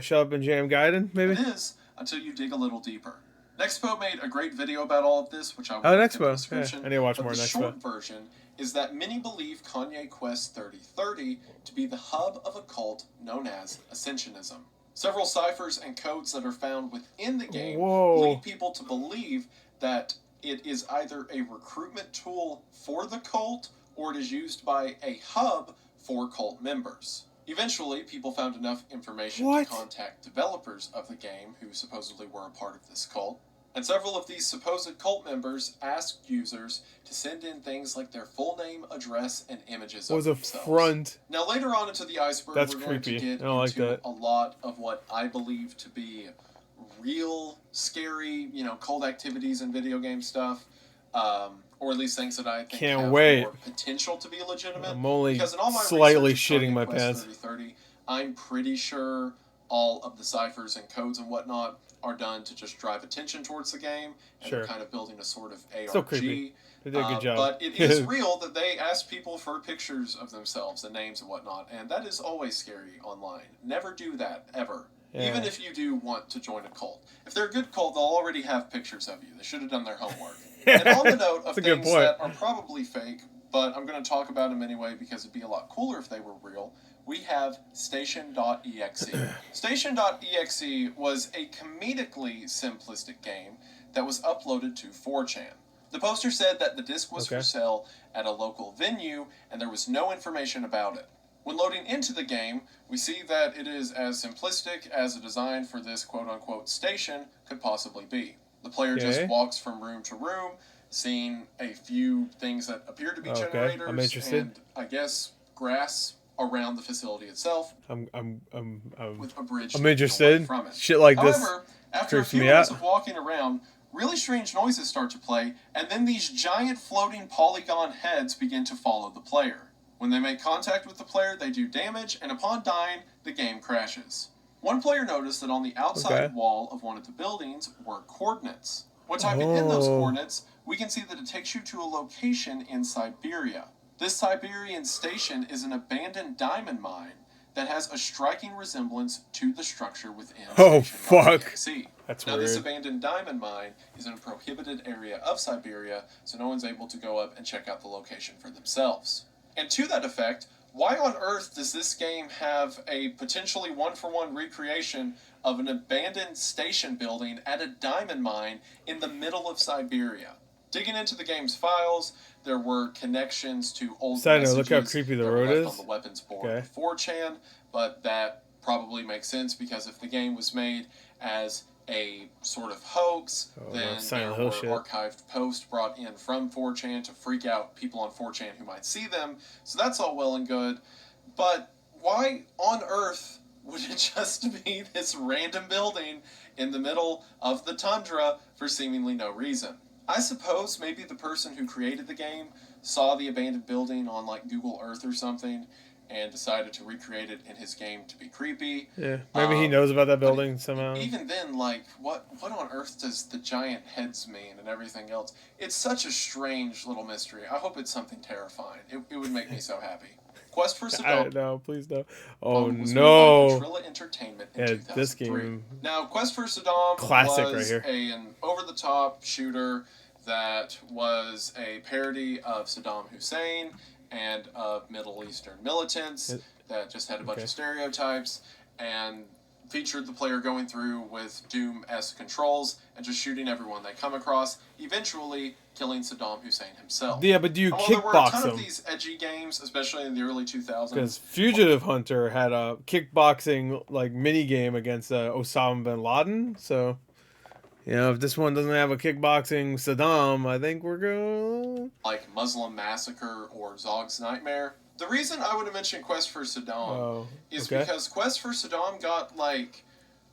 Shut Up and Jam Gaiden, maybe? It is, until you dig a little deeper. Nexpo made a great video about all of this, which I will link in the description. I need to watch more Nexpo. The short version is that many believe Kanye Quest 3030 to be the hub of a cult known as Ascensionism. Several ciphers and codes that are found within the game lead people to believe that it is either a recruitment tool for the cult or it is used by a hub for cult members. Eventually, people found enough information to contact developers of the game who supposedly were a part of this cult. And several of these supposed cult members asked users to send in things like their full name, address, and images of themselves. Now, later on into the Iceberg, we're going to get into a lot of what I believe to be real scary, cult activities and video game stuff. Or at least things that I think have more potential to be legitimate. I'm only slightly shitting my pants. 3030, I'm pretty sure all of the ciphers and codes and whatnot are done to just drive attention towards the game, and they're kind of building a sort of ARG. So creepy. They did a good job. But it is real that they ask people for pictures of themselves and names and whatnot, and that is always scary online. Never do that, ever. Yeah. Even if you do want to join a cult. If they're a good cult, they'll already have pictures of you. They should have done their homework. And on the note of things that are probably fake, but I'm going to talk about them anyway because it'd be a lot cooler if they were real, we have Station.exe. Station.exe was a comedically simplistic game that was uploaded to 4chan. The poster said that the disc was for sale at a local venue, and there was no information about it. When loading into the game, we see that it is as simplistic as a design for this quote-unquote station could possibly be. The player just walks from room to room, seeing a few things that appear to be generators I'm interested. And I guess grass around the facility itself. With a bridge I'm interested. From it. Shit like this. However, after a few minutes of walking around, really strange noises start to play, and then these giant floating polygon heads begin to follow the player. When they make contact with the player, they do damage, and upon dying, the game crashes. One player noticed that on the outside wall of one of the buildings were coordinates. When typing in those coordinates, we can see that it takes you to a location in Siberia. This Siberian station is an abandoned diamond mine that has a striking resemblance to the structure within Station.exe. That's weird. This abandoned diamond mine is in a prohibited area of Siberia, so no one's able to go up and check out the location for themselves. And to that effect, why on earth does this game have a potentially one-for-one recreation of an abandoned station building at a diamond mine in the middle of Siberia? Digging into the game's files, there were connections to old messages look how creepy the road is. On the weapons board of 4chan, but that probably makes sense because if the game was made as a sort of hoax, then there were archived posts brought in from 4chan to freak out people on 4chan who might see them. So that's all well and good. But why on earth would it just be this random building in the middle of the tundra for seemingly no reason? I suppose maybe the person who created the game saw the abandoned building on like Google Earth or something and decided to recreate it in his game to be creepy. Yeah, maybe he knows about that building somehow. Even then, like, what on earth does the giant heads mean and everything else? It's such a strange little mystery. I hope it's something terrifying. It would make me so happy. Quest for Saddam. No, please no. Oh no. Entertainment in 2003. This game. Now, Quest for Saddam was an over-the-top shooter that was a parody of Saddam Hussein and of Middle Eastern militants that just had a bunch of stereotypes and featured the player going through with Doom-esque controls and just shooting everyone they come across, eventually killing Saddam Hussein himself. Yeah, but do you kickbox there were a ton of these edgy games, especially in the early 2000s. Because Fugitive Hunter had a kickboxing like mini game against Osama bin Laden, so You know, if this one doesn't have a kickboxing Saddam, I think we're going... Like Muslim Massacre or Zog's Nightmare. The reason I would have mentioned Quest for Saddam is because Quest for Saddam got, like,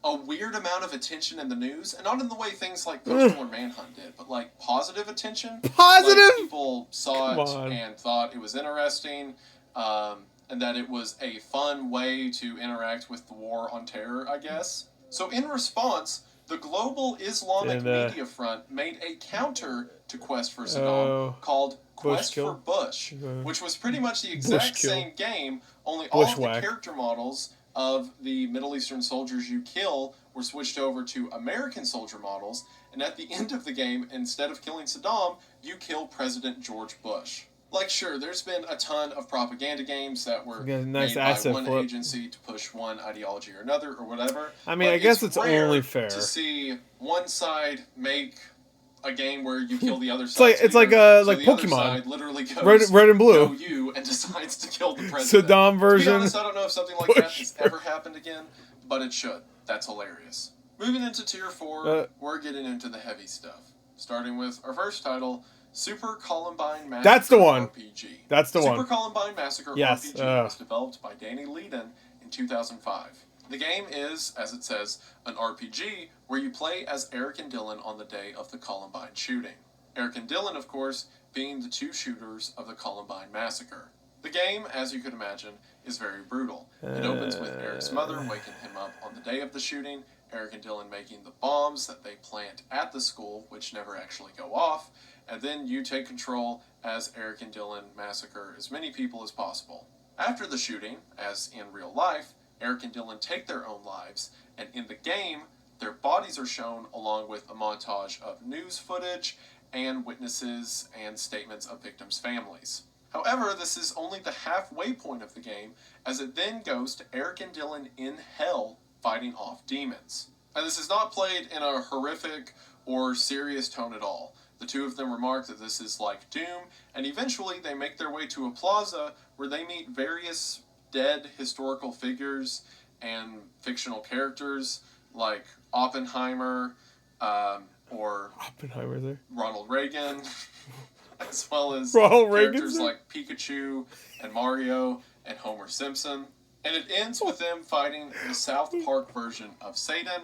a weird amount of attention in the news, and not in the way things like Postal and Manhunt did, but, like, positive attention. Positive? Like, people saw it and thought it was interesting, and that it was a fun way to interact with the war on terror, I guess. So in response, the global Islamic media front made a counter to Quest for Saddam called Quest for Bush, which was pretty much the exact same game, only all of the character models of the Middle Eastern soldiers you kill were switched over to American soldier models, and at the end of the game, instead of killing Saddam, you kill President George Bush. Like, sure, there's been a ton of propaganda games that were made by one agency to push one ideology or another or whatever. I mean, I guess it's only fair to see one side make a game where you kill the other side. It's like Pokemon. Literally goes, red and blue. No, you, and decides to kill the president. Saddam version. To be honest, I don't know if something like that has ever happened again, but it should. That's hilarious. Moving into Tier 4, we're getting into the heavy stuff. Starting with our first title, Super Columbine Massacre That's the one. RPG. That's the one. Super Columbine Massacre RPG was developed by Danny Leedon in 2005. The game is, as it says, an RPG where you play as Eric and Dylan on the day of the Columbine shooting. Eric and Dylan, of course, being the two shooters of the Columbine Massacre. The game, as you could imagine, is very brutal. It opens with Eric's mother waking him up on the day of the shooting, Eric and Dylan making the bombs that they plant at the school, which never actually go off, and then you take control as Eric and Dylan massacre as many people as possible. After the shooting, as in real life, Eric and Dylan take their own lives, and in the game, their bodies are shown along with a montage of news footage and witnesses and statements of victims' families. However, this is only the halfway point of the game, as it then goes to Eric and Dylan in hell fighting off demons. And this is not played in a horrific or serious tone at all. The two of them remark that this is like Doom, and eventually they make their way to a plaza where they meet various dead historical figures and fictional characters like Oppenheimer, or Ronald Reagan, as well as characters like Pikachu and Mario and Homer Simpson. And it ends with them fighting the South Park version of Satan,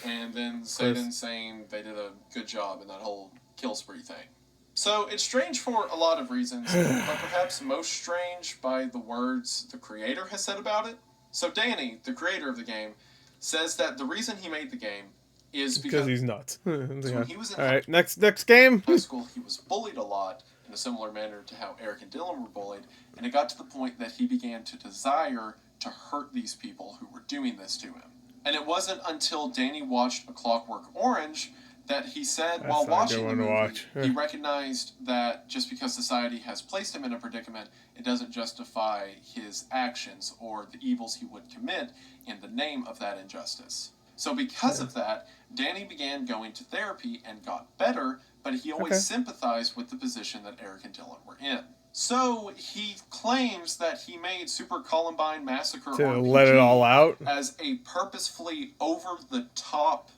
and then Satan saying they did a good job in that whole kill spree thing. So it's strange for a lot of reasons, but perhaps most strange by the words the creator has said about it. So Danny, the creator of the game, says that the reason he made the game is because he's nuts. So when he was in next game. high school, he was bullied a lot in a similar manner to how Eric and Dylan were bullied, and it got to the point that he began to desire to hurt these people who were doing this to him. And it wasn't until Danny watched A Clockwork Orange that he said, while watching the movie, he recognized that just because society has placed him in a predicament, it doesn't justify his actions or the evils he would commit in the name of that injustice. So because of that, Danny began going to therapy and got better, but he always sympathized with the position that Eric and Dylan were in. So he claims that he made Super Columbine Massacre to let it all out as a purposefully over-the-top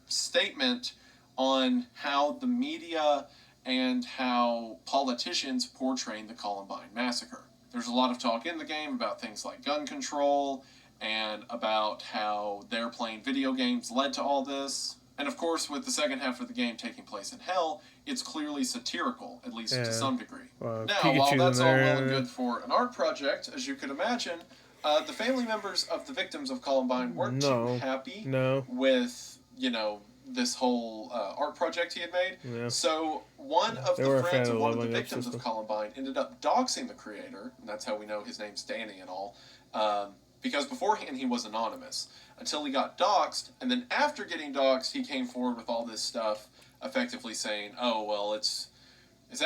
statement on how the media and how politicians portraying the Columbine Massacre. There's a lot of talk in the game about things like gun control and about how their playing video games led to all this. And of course, with the second half of the game taking place in hell, it's clearly satirical, at least to some degree. Now, while that's all well and good for an art project, as you could imagine, the family members of the victims of Columbine weren't too happy with, this whole art project he had made. So one of the friends of one of the victims of Columbine ended up doxing the creator, and that's how we know his name's Danny and all, because beforehand he was anonymous, until he got doxed, and then after getting doxed, he came forward with all this stuff, effectively saying, oh, well, it's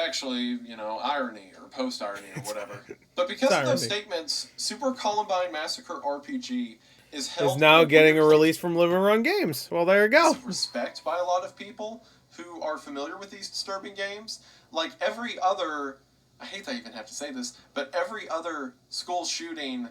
actually, irony or post-irony or whatever. But because of those statements, Super Columbine Massacre RPG is now getting a release from Living Run Games. Well, there you go. Respect by a lot of people who are familiar with these disturbing games. Like every other, I hate that I even have to say this, but every other school shooting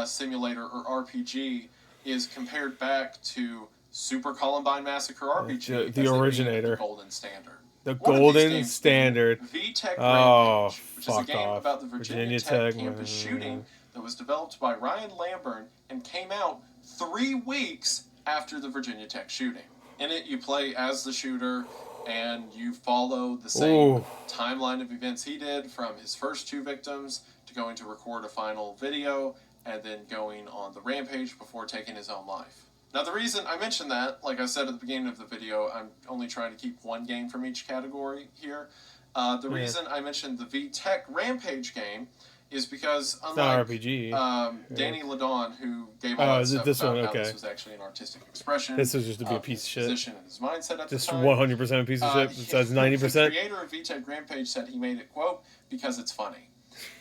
simulator or RPG is compared back to Super Columbine Massacre RPG, the originator, the golden standard. The golden standard. VTech Rampage, which is a game about the Virginia Tech campus shooting that was developed by Ryan Lamburn and came out 3 weeks after the Virginia Tech shooting. In it, you play as the shooter, and you follow the same timeline of events he did, from his first 2 victims to going to record a final video, and then going on the rampage before taking his own life. Now, the reason I mentioned that, like I said at the beginning of the video, I'm only trying to keep 1 game from each category here. The reason I mentioned the VTech Rampage game is because, unlike Danny Ladon, who gave all that stuff about how this was actually an artistic expression, this was just to be a piece of shit. Position and his mindset at just the time, 100% a piece of shit. Besides 90%. The creator of VTech Rampage said he made it, quote, because it's funny.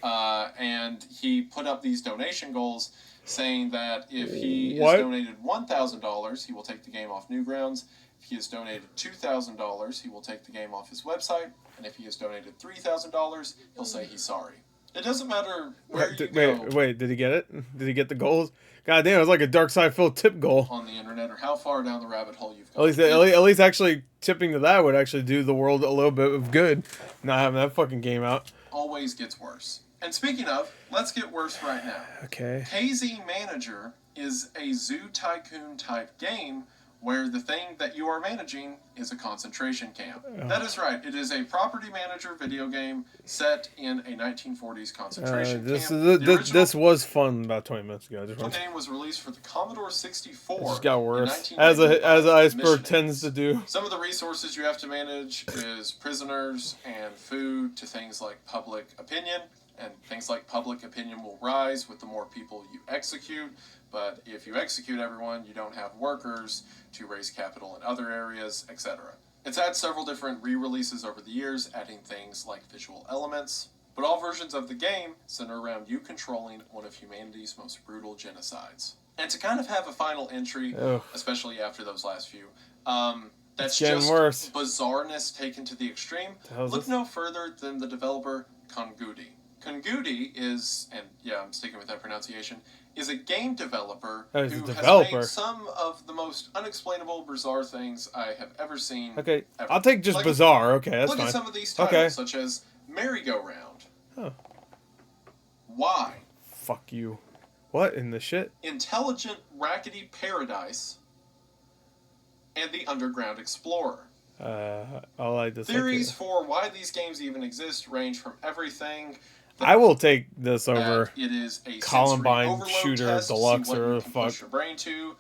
And he put up these donation goals, saying that if he has donated $1,000, he will take the game off Newgrounds. If he has donated $2,000, he will take the game off his website. And if he has donated $3,000, he'll say he's sorry. It doesn't matter where you go. Wait, did he get it? Did he get the goals? God damn, it was like a Dark Side Phil tip goal. On the internet, or how far down the rabbit hole you've gone. At least actually tipping to that would actually do the world a little bit of good, not having that fucking game out. Always gets worse. And speaking of, let's get worse right now. Okay. KZ Manager is a Zoo Tycoon type game where the thing that you are managing is a concentration camp. That is right. It is a property manager video game set in a 1940s concentration camp. This was fun about 20 minutes ago. The game was released for the Commodore 64. It just got worse, as Iceberg tends to do. Some of the resources you have to manage is prisoners and food to things like public opinion. And things like public opinion will rise with the more people you execute. But if you execute everyone, you don't have workers to raise capital in other areas, etc. It's had several different re-releases over the years, adding things like visual elements. But all versions of the game center around you controlling one of humanity's most brutal genocides. And to kind of have a final entry, especially after those last few, that's just worse. Bizarreness taken to the extreme. Look no further than the developer Kongudi. Kongudi is, and yeah, I'm sticking with that pronunciation, is a game developer who has made some of the most unexplainable, bizarre things I have ever seen. Okay, ever. I'll take just bizarre. Okay, that's fine. Look at some of these titles, such as Merry-Go-Round. Huh. Why? Fuck you. What in the shit? Intelligent Rackety Paradise. And The Underground Explorer. I like this. Theories for why these games even exist range from everything. I will take this over it is a Columbine Shooter Deluxe or fuck. Push your brain to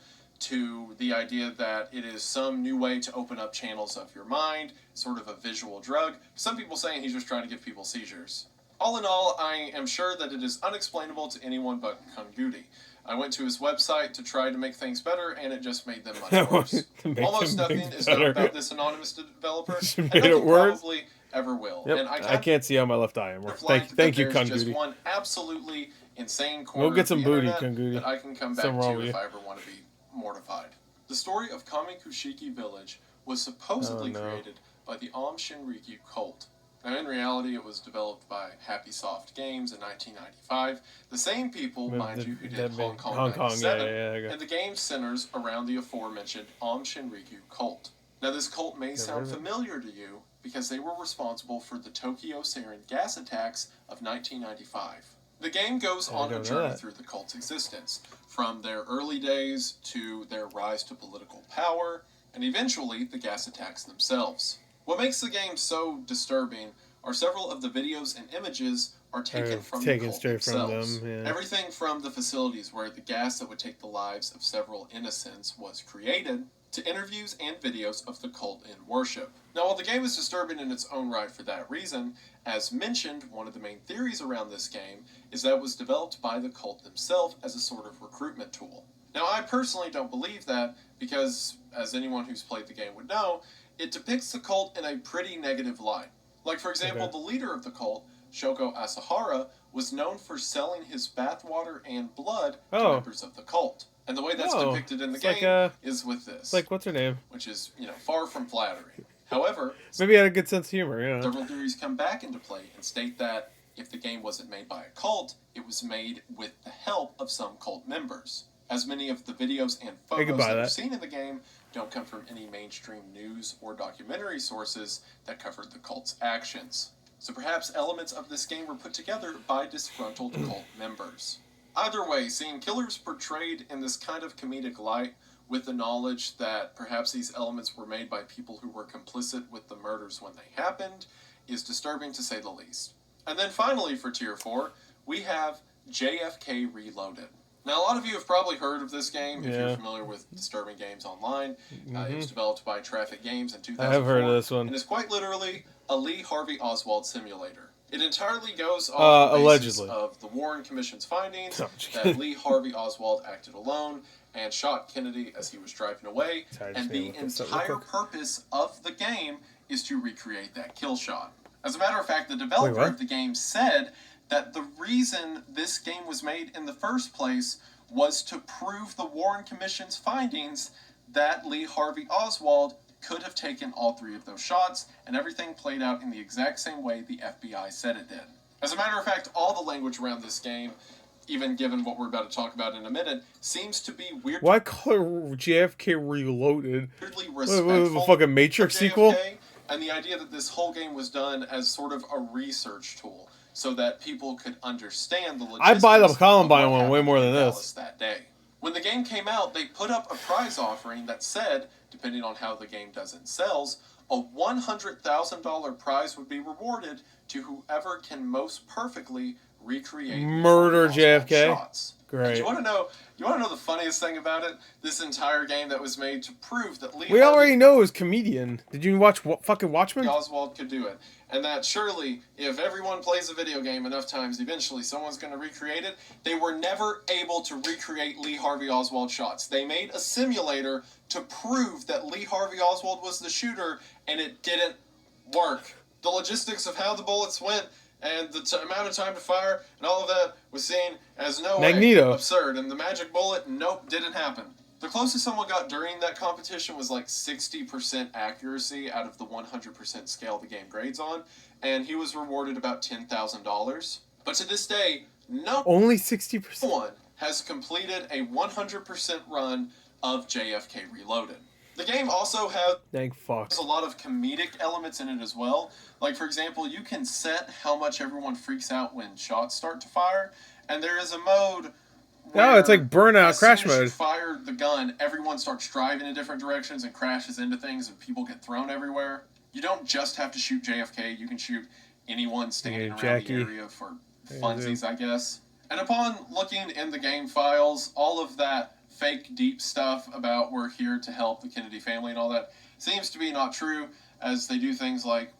the idea that it is some new way to open up channels of your mind, sort of a visual drug. Some people saying he's just trying to give people seizures. All in all, I am sure that it is unexplainable to anyone but Kongudi. I went to his website to try to make things better, and it just made them much worse. Almost nothing is known about this anonymous developer, and nothing probably ever will. Yep. And I can't see how my left eye works. Thank you, Kongudi. There's just one absolutely insane corner we'll get some of the booty, internet that I can come back to if you. I ever want to be mortified. The story of Kamikushiki Village was supposedly created by the Aum Shinrikyo cult. Now, in reality, it was developed by Happy Soft Games in 1995. The same people, mind you, who did Hong Kong 97, and the game centers around the aforementioned Aum Shinrikyo cult. Now, this cult may sound familiar to you because they were responsible for the Tokyo sarin gas attacks of 1995. The game goes on a journey through the cult's existence, from their early days to their rise to political power, and eventually the gas attacks themselves. What makes the game so disturbing are several of the videos and images are taken from the cult themselves. Everything from the facilities where the gas that would take the lives of several innocents was created, to interviews and videos of the cult in worship. Now, while the game is disturbing in its own right for that reason, as mentioned, one of the main theories around this game is that it was developed by the cult themselves as a sort of recruitment tool. Now, I personally don't believe that because, as anyone who's played the game would know, it depicts the cult in a pretty negative light. Like, for example, the leader of the cult, Shoko Asahara, was known for selling his bathwater and blood to members of the cult. And the way that's depicted in the game is with this. It's like, what's her name? Which is, far from flattering. However, maybe he had a good sense of humor, several theories come back into play and state that if the game wasn't made by a cult, it was made with the help of some cult members. as many of the videos and photos that are seen in the game don't come from any mainstream news or documentary sources that covered the cult's actions. So perhaps elements of this game were put together by disgruntled cult members. Either way, seeing killers portrayed in this kind of comedic light with the knowledge that perhaps these elements were made by people who were complicit with the murders when they happened is disturbing to say the least. And then finally for Tier 4, we have JFK Reloaded. Now, a lot of you have probably heard of this game if you're familiar with Disturbing Games Online. It was developed by Traffic Games in 2004. I have heard of this one. And is quite literally a Lee Harvey Oswald simulator. It entirely goes off the basis of the Warren Commission's findings that Lee Harvey Oswald acted alone and shot Kennedy as he was driving away. And the entire purpose of the game is to recreate that kill shot. As a matter of fact, the developer of the game said that the reason this game was made in the first place was to prove the Warren Commission's findings that Lee Harvey Oswald could have taken all 3 of those shots, and everything played out in the exact same way the FBI said it did. As a matter of fact, all the language around this game, even given what we're about to talk about in a minute, seems to be weird. Why call it JFK Reloaded? Weirdly respectful what, fucking Matrix sequel? And the idea that this whole game was done as sort of a research tool, so that people could understand the logistics. I'd buy the Columbine one way more than this. That day. When the game came out, they put up a prize offering that said, depending on how the game does in sales, a $100,000 prize would be rewarded to whoever can most perfectly recreate murder JFK shots. Great. And you want to know the funniest thing about it? This entire game that was made to prove that Lee. We already know it was comedian. Did you watch fucking Watchmen? Oswald could do it, and that surely, if everyone plays a video game enough times, eventually someone's going to recreate it. They were never able to recreate Lee Harvey Oswald shots. They made a simulator to prove that Lee Harvey Oswald was the shooter, and it didn't work. The logistics of how the bullets went and the amount of time to fire and all of that was seen as no way absurd. And the magic bullet, nope, didn't happen. The closest someone got during that competition was like 60% accuracy out of the 100% scale the game grades on, and he was rewarded about $10,000. But to this day, only 60%. One has completed a 100% run of JFK Reloaded. The game also has a lot of comedic elements in it as well. Like, for example, you can set how much everyone freaks out when shots start to fire, and there is a mode where it's like burnout crash mode. As you fire the gun, everyone starts driving in different directions and crashes into things, and people get thrown everywhere. You don't just have to shoot JFK. You can shoot anyone standing around the area for funsies, I guess. And upon looking in the game files, all of that fake deep stuff about we're here to help the Kennedy family and all that seems to be not true, as they do things like,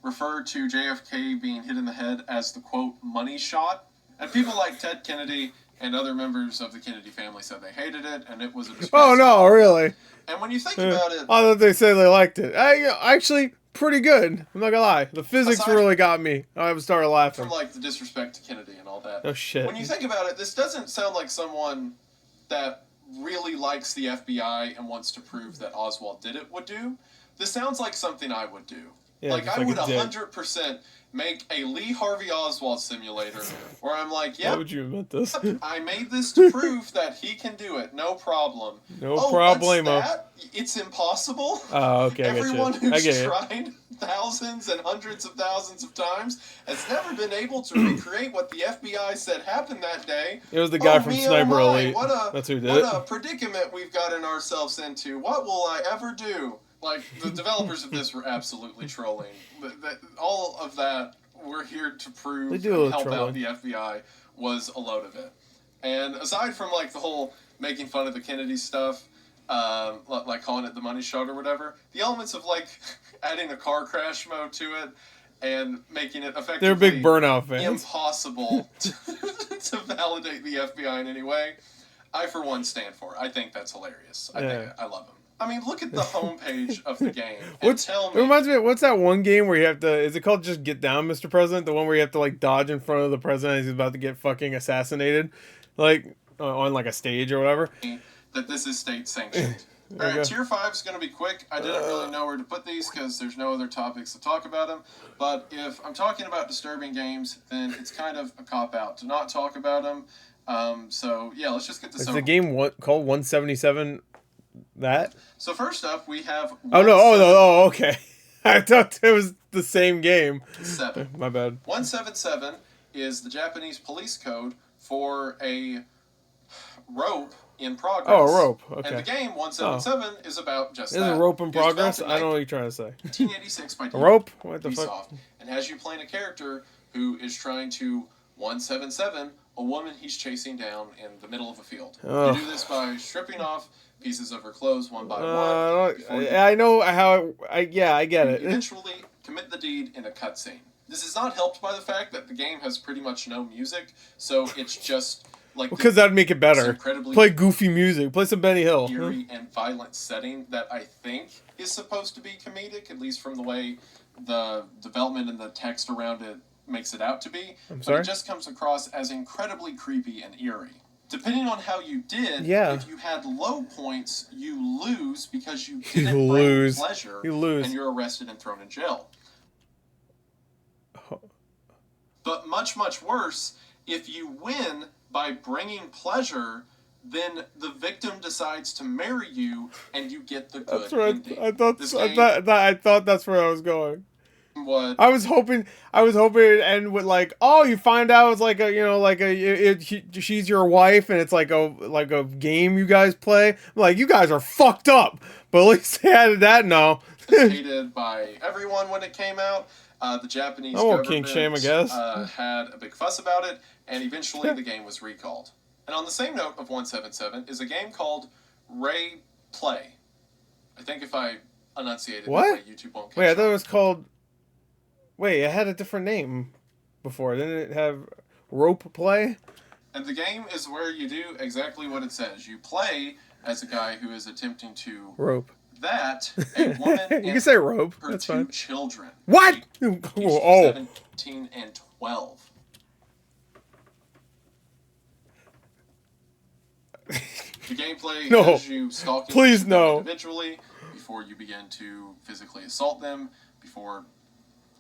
refer to JFK being hit in the head as the, quote, money shot. And people like Ted Kennedy and other members of the Kennedy family said they hated it, and it was a disgrace. Oh, no, really? And when you think about it... I thought they said they liked it. Actually, pretty good. I'm not gonna lie. The physics really got me. I started laughing. From, like, the disrespect to Kennedy and all that. Oh, shit. When you think about it, this doesn't sound like someone that really likes the FBI and wants to prove that Oswald did it would do. This sounds like something I would do. Yeah, like, I would 100% make a Lee Harvey Oswald simulator where I'm like, why would you invent this? I made this to prove that he can do it. No problem. No problemo. What's that? It's impossible? Oh, okay. Everyone who's tried thousands and hundreds of thousands of times has never been able to recreate what the FBI said happened that day. It was the guy from Sniper Elite. That's who did it. What a predicament we've gotten ourselves into. What will I ever do? Like, the developers of this were absolutely trolling. All of that, we're here to prove and help out the FBI, was a load of it. And aside from, like, the whole making fun of the Kennedy stuff, like calling it the money shot or whatever, the elements of, like, adding a car crash mode to it and making it effectively they're big burnout fans. Impossible to validate the FBI in any way, I, for one, stand for. I think that's hilarious. I love them. I mean, look at the homepage of the game and tell me... It reminds me of, what's that one game where you have to... Is it called Just Get Down, Mr. President? The one where you have to, like, dodge in front of the president as he's about to get fucking assassinated? Like, on, like, a stage or whatever? That this is state-sanctioned. Alright, Tier 5 is going to be quick. I didn't really know where to put these because there's no other topics to talk about them. But if I'm talking about disturbing games, then it's kind of a cop-out to not talk about them. So yeah, let's just get this. Is the game called 177? That. So first up, we have. Oh no! Oh no! Oh okay. I thought it was the same game. 7. My bad. 177 is the Japanese police code for a rope in progress. Oh, a rope. Okay. And the game 177 is about just that. Is a rope in progress? I don't know what you're trying to say. 1986 by a rope? What the fuck? And has you playing a character who is trying to 177 a woman he's chasing down in the middle of a field. You do this by stripping off pieces of her clothes one by one. I know how. I get it. Eventually commit the deed in a cutscene. This is not helped by the fact that the game has pretty much no music, so it's just like because that'd make it better. Play goofy music. Play some Benny Hill. Eerie and violent setting that I think is supposed to be comedic, at least from the way the development and the text around it makes it out to be. But it just comes across as incredibly creepy and eerie. Depending on how you did, if you had low points, you lose because you didn't bring pleasure, and you're arrested and thrown in jail. But much, much worse, if you win by bringing pleasure, then the victim decides to marry you, and you get the good ending. I thought that's where I was going. What? I was hoping it'd end with like, oh, you find out it's like she's your wife and it's like a game you guys play. I'm like, you guys are fucked up. But at least they added that. No. It's hated by everyone when it came out. The Japanese government King Shame, I guess. Had a big fuss about it, and eventually the game was recalled. And on the same note of 177 is a game called Rapeplay. I think if I enunciated what? That, YouTube won't catch Wait, I thought it was called. Wait, it had a different name before. Didn't it have Ropeplay? And the game is where you do exactly what it says. You play as a guy who is attempting to rope that a woman you can say rope. Her That's 2 fine. children. What? 17 and 12. The gameplay has you stalking individually before you begin to physically assault them, before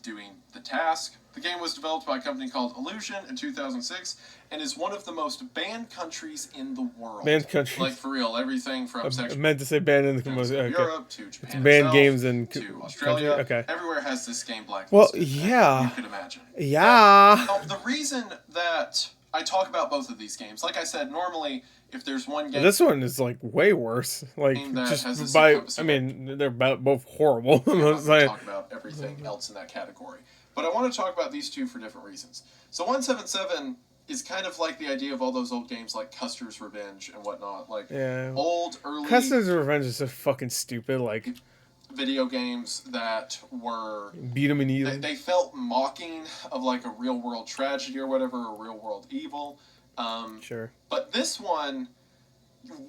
doing the task. The game was developed by a company called Illusion in 2006 and is one of the most banned countries in the world. Banned countries? Like, for real, everything from I meant to say banned in the Europe to Japan it's banned games in to Australia. Okay. Everywhere has this game blacklisted. Well, yeah. You could imagine. Yeah. Now, the reason that I talk about both of these games, like I said, normally if there's one game... This one is like way worse. Like, just by... I mean, they're both horrible. I'm talk about everything else in that category. But I want to talk about these two for different reasons. So 177 is kind of like the idea of all those old games like Custer's Revenge and whatnot. Like, old, early... Custer's Revenge is so fucking stupid, like... video games that were... Beat 'em and eat 'em. They felt mocking of like a real-world tragedy or whatever, a real-world evil. Sure. But this one,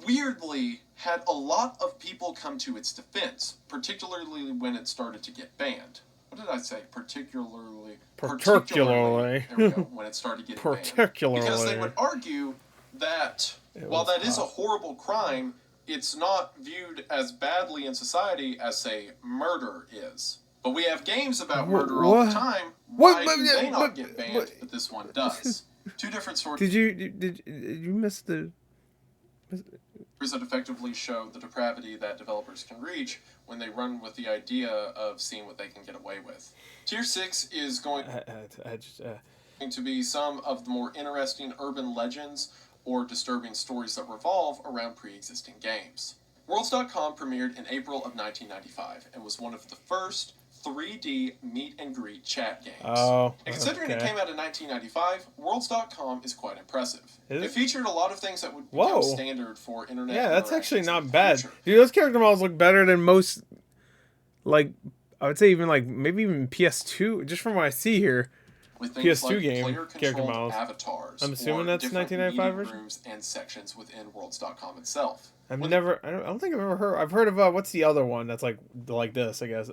weirdly, had a lot of people come to its defense, particularly when it started to get banned. What did I say? Particularly. Particularly. There we go. When it started getting banned. Because they would argue that while that is a horrible crime, it's not viewed as badly in society as, say, murder is. But we have games about murder all the time. Why do they not get banned, but this one does? Two different sorts. Did you miss the... that effectively show the depravity that developers can reach when they run with the idea of seeing what they can get away with. Tier 6 is going to be some of the more interesting urban legends or disturbing stories that revolve around pre-existing games. Worlds.com premiered in April of 1995 and was one of the first 3D meet and greet chat games. And considering it came out in 1995, Worlds.com is quite impressive. It featured a lot of things that would become standard for internet. Yeah, that's actually not bad. Dude, those character models look better than most, like, I would say even like, maybe even PS2, just from what I see here. With things PS2 like game character models. Avatars, I'm assuming that's 1995 version. Rooms and sections within Worlds.com itself. I don't think I've ever heard. I've heard of what's the other one that's like this, I guess.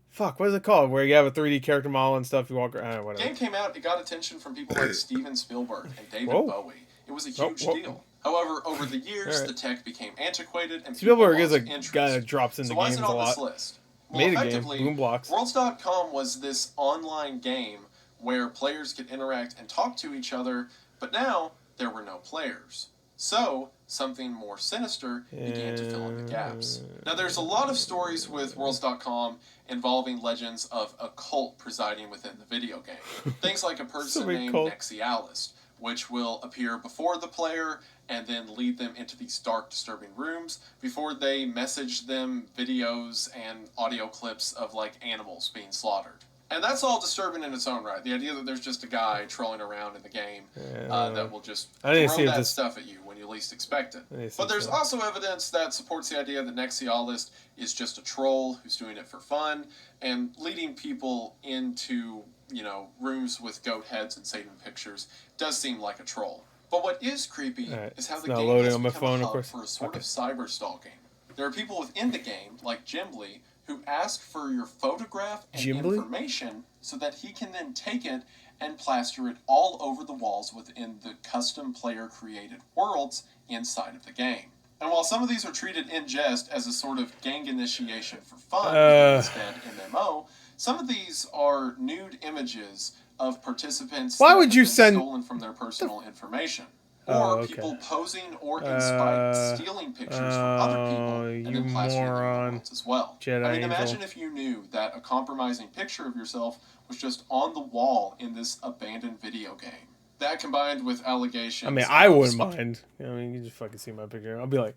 Fuck, what is it called? Where you have a 3D character model and stuff, you walk around, whatever. The game came out, it got attention from people like Steven Spielberg and David Bowie. It was a huge deal. However, over the years, the tech became antiquated and Spielberg is a guy that drops into games a lot. This list? Well, made a game, Boom Blocks. Worlds.com was this online game where players could interact and talk to each other, but now there were no players. So, something more sinister began to fill in the gaps. Now, there's a lot of stories with Worlds.com involving legends of a cult presiding within the video game. Things like a person named Nexialist, which will appear before the player and then lead them into these dark, disturbing rooms before they message them videos and audio clips of, like, animals being slaughtered. And that's all disturbing in its own right. The idea that there's just a guy trolling around in the game that will just throw that stuff at you when you least expect it. But there's also evidence that supports the idea that Nexialist is just a troll who's doing it for fun and leading people into, you know, rooms with goat heads and Satan pictures does seem like a troll. But what is creepy is how the game has become a hub for a sort of cyber stalking. There are people within the game, like Jimbly, who ask for your photograph and information so that he can then take it and plaster it all over the walls within the custom player-created worlds inside of the game. And while some of these are treated in jest as a sort of gang initiation for fun, instead MMO, some of these are nude images of participants stolen from their personal information. Or people posing or in spite stealing pictures from other people and then plastering them in the worlds as well. I mean, imagine if you knew that a compromising picture of yourself was just on the wall in this abandoned video game. That combined with allegations... I mean, I wouldn't mind. I mean, you just fucking see my picture. I'll be like,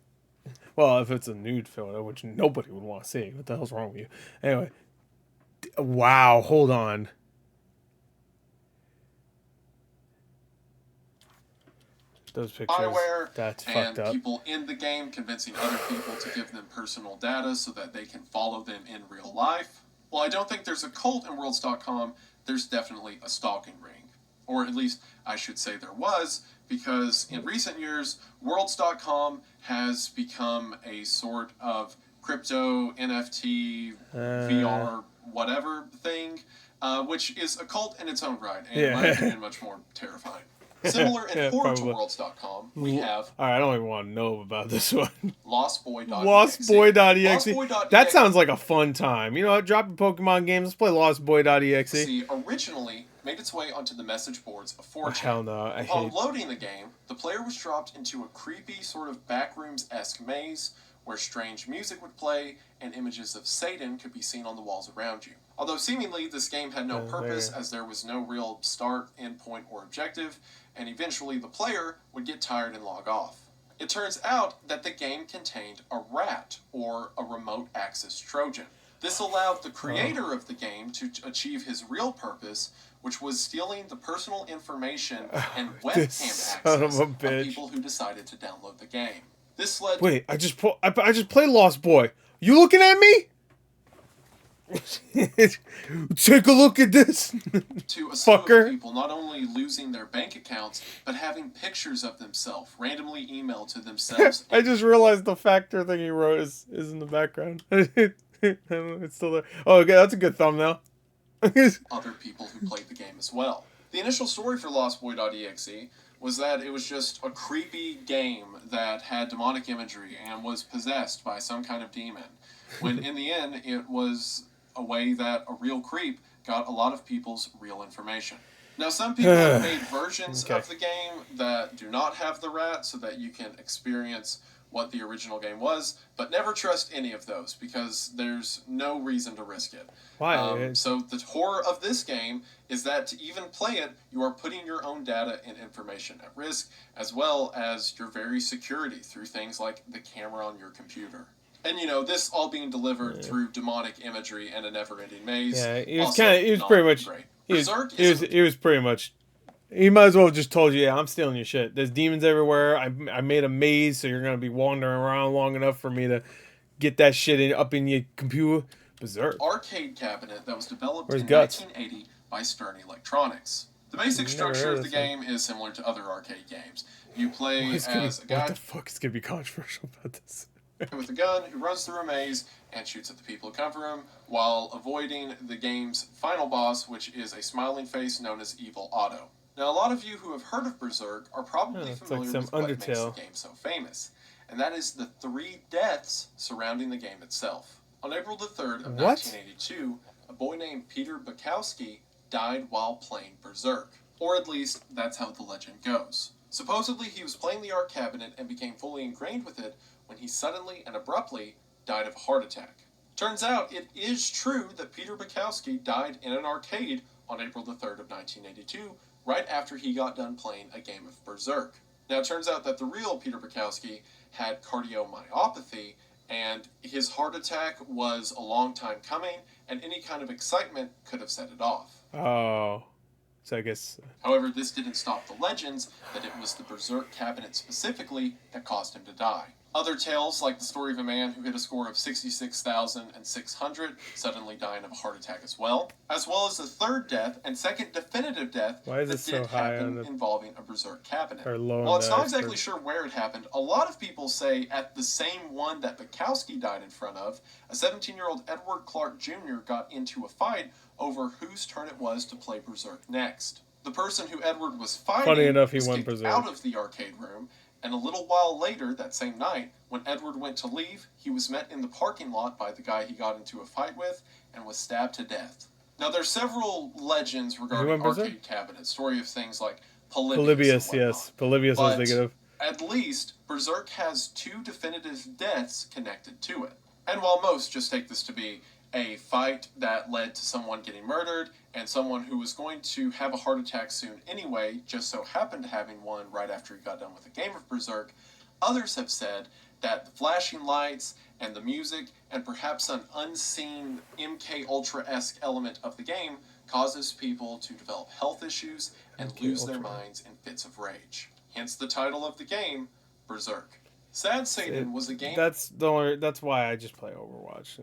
well, if it's a nude photo, which nobody would want to see. What the hell's wrong with you? Anyway. Wow, hold on. Those pictures, that's fucked up. And people in the game convincing other people to give them personal data so that they can follow them in real life. Well, I don't think there's a cult in Worlds.com. There's definitely a stalking ring. Or at least I should say there was, because in recent years, Worlds.com has become a sort of crypto, NFT, VR, whatever thing, which is a cult in its own right, and in my opinion, much more terrifying. Similar and horror to Worlds.com, we have... Alright, I don't even want to know about this one. LostBoy.exe. LostBoy.exe. That sounds like a fun time. You know what? Drop your Pokemon games. Let's play LostBoy.exe. See, originally made its way onto the message boards of 4chan. Hell no. Upon loading the game, the player was dropped into a creepy sort of backrooms-esque maze where strange music would play and images of Satan could be seen on the walls around you. Although seemingly this game had no purpose as there was no real start, endpoint, or objective, and eventually the player would get tired and log off. It turns out that the game contained a rat, or a remote access Trojan. This allowed the creator of the game to achieve his real purpose, which was stealing the personal information and webcam access of people who decided to download the game. This led... Wait, I just played Lost Boy. You looking at me? Take a look at this. To a slew of people not only losing their bank accounts, but having pictures of themselves randomly emailed to themselves. I just realized the factor thing he wrote is in the background. It's still there. Oh, okay, that's a good thumbnail. Other people who played the game as well. The initial story for LostBoy.exe was that it was just a creepy game that had demonic imagery and was possessed by some kind of demon, when in the end it was a way that a real creep got a lot of people's real information. Now, some people have made versions of the game that do not have the rat so that you can experience what the original game was, but never trust any of those because there's no reason to risk it. Why? So the horror of this game is that to even play it, you are putting your own data and information at risk, as well as your very security through things like the camera on your computer. And, you know, this all being delivered through demonic imagery and a never-ending maze. Yeah, he was pretty much... He was pretty much... He might as well have just told you, yeah, I'm stealing your shit. There's demons everywhere. I made a maze, so you're going to be wandering around long enough for me to get that shit up in your computer. Berserk. Arcade cabinet that was developed in 1980 by Stern Electronics. The basic structure of the game is similar to other arcade games. You play as a guy... What the fuck is going to be controversial about this? with a gun who runs through a maze and shoots at the people who come for him while avoiding the game's final boss, which is a smiling face known as Evil Otto. Now, a lot of you who have heard of Berserk are probably familiar with what makes the game so famous, and that is the 3 deaths surrounding the game itself. On April the 3rd of 1982, a boy named Peter Bukowski died while playing Berserk. Or at least, that's how the legend goes. Supposedly, he was playing the art cabinet and became fully ingrained with it when he suddenly and abruptly died of a heart attack. Turns out, it is true that Peter Bukowski died in an arcade on April the 3rd of 1982, right after he got done playing a game of Berserk. Now, it turns out that the real Peter Bukowski had cardiomyopathy, and his heart attack was a long time coming, and any kind of excitement could have set it off. Oh. So I guess... However, this didn't stop the legends that it was the Berserk cabinet specifically that caused him to die. Other tales, like the story of a man who hit a score of 66,600, suddenly dying of a heart attack as well as the third death and second definitive death that did happen involving a Berserk cabinet. While it's not exactly sure where it happened, a lot of people say at the same one that Bukowski died in front of, a 17-year-old Edward Clark Jr. got into a fight over whose turn it was to play Berserk next. The person who Edward was fighting was kicked out of the arcade room, and a little while later, that same night, when Edward went to leave, he was met in the parking lot by the guy he got into a fight with and was stabbed to death. Now, there's several legends regarding arcade cabinets, story of things like Polybius, yes. Polybius I was thinking of. At least, Berserk has 2 definitive deaths connected to it. And while most just take this to be a fight that led to someone getting murdered, and someone who was going to have a heart attack soon anyway, just so happened to having one right after he got done with a game of Berserk, others have said that the flashing lights and the music, and perhaps an unseen MK Ultra-esque element of the game, causes people to develop health issues and lose their minds in fits of rage. Hence the title of the game, Berserk. Sad Satan was a game... That's why I just play Overwatch.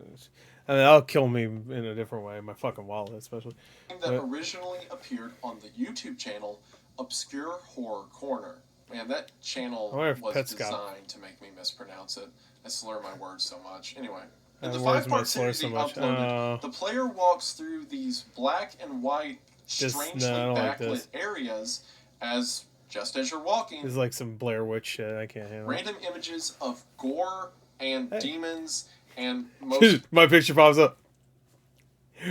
I mean, that'll kill me in a different way, my fucking wallet especially. That originally appeared on the YouTube channel Obscure Horror Corner. Man, that channel was designed to make me mispronounce it. I slur my words so much. Anyway, in the 5-part series he uploaded, the player walks through these black and white, strangely backlit areas just as you're walking. There's like some Blair Witch shit I can't handle. Random images of gore and demons and my picture pops up.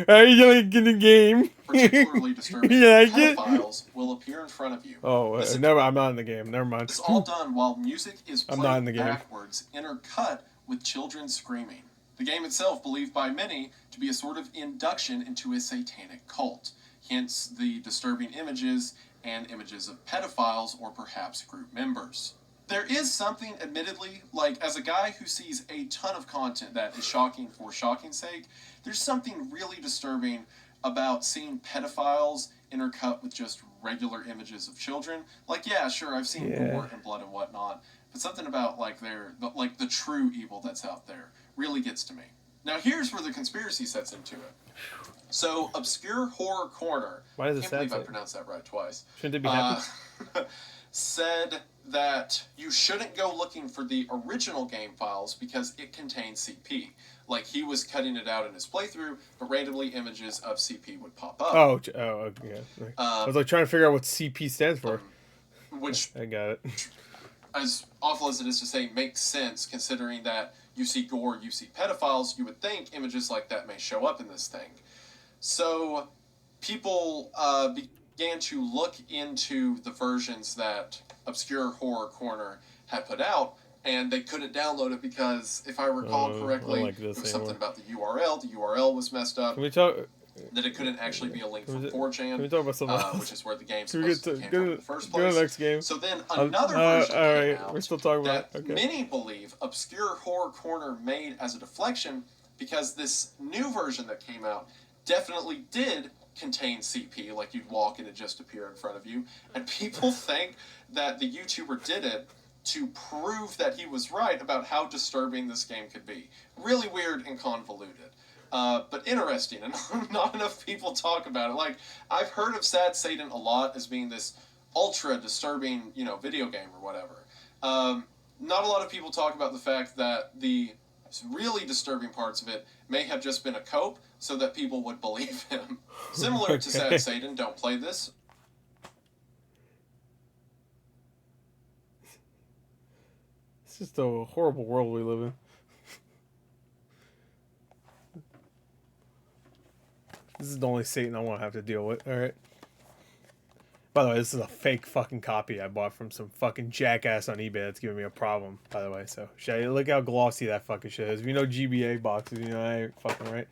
Are you liking the game? Particularly disturbing pedophiles will appear in front of you. Oh, I'm not in the game. Never mind. It's all done while music is playing backwards, intercut with children screaming. The game itself believed by many to be a sort of induction into a satanic cult. Hence the disturbing images and images of pedophiles or perhaps group members. There is something, admittedly, like as a guy who sees a ton of content that is shocking for shocking's sake, there's something really disturbing about seeing pedophiles intercut with just regular images of children. Like, yeah, sure, I've seen gore and blood and whatnot, but something about the true evil that's out there really gets to me. Now, here's where the conspiracy sets into it. So, Obscure Horror Corner, I can't believe I pronounced that right twice. Shouldn't it be happy? Said that you shouldn't go looking for the original game files because it contains CP. Like, he was cutting it out in his playthrough, but randomly images of CP would pop up. Oh, yeah. I was like trying to figure out what CP stands for. Which, I got it. As awful as it is to say, makes sense considering that you see gore, you see pedophiles, you would think images like that may show up in this thing. So, people began to look into the versions that Obscure Horror Corner had put out, and they couldn't download it because, if I recall correctly, there was something about the URL. The URL was messed up. Can we talk? That it couldn't actually be a link from 4chan, can we talk about something else? Which is where the game supposedly came from in the first place. Go to the next game. So then another version came out we're still talking about that many believe Obscure Horror Corner made as a deflection because this new version that came out definitely did contain CP, like you'd walk and it just appear in front of you, and people think that the YouTuber did it to prove that he was right about how disturbing this game could be. Really weird and convoluted. But interesting, and not enough people talk about it. Like, I've heard of Sad Satan a lot as being this ultra disturbing, video game or whatever. Not a lot of people talk about the fact that the really disturbing parts of it may have just been a cope so that people would believe him. Similar to Sad Satan, don't play this. It's just a horrible world we live in. This is the only Satan I won't have to deal with. All right. By the way, this is a fake fucking copy I bought from some fucking jackass on eBay that's giving me a problem, by the way. So, look how glossy that fucking shit is. If you know GBA boxes, you know I ain't fucking right.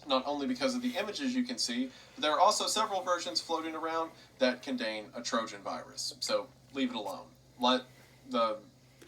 Not only because of the images you can see, but there are also several versions floating around that contain a Trojan virus. So, leave it alone. Let the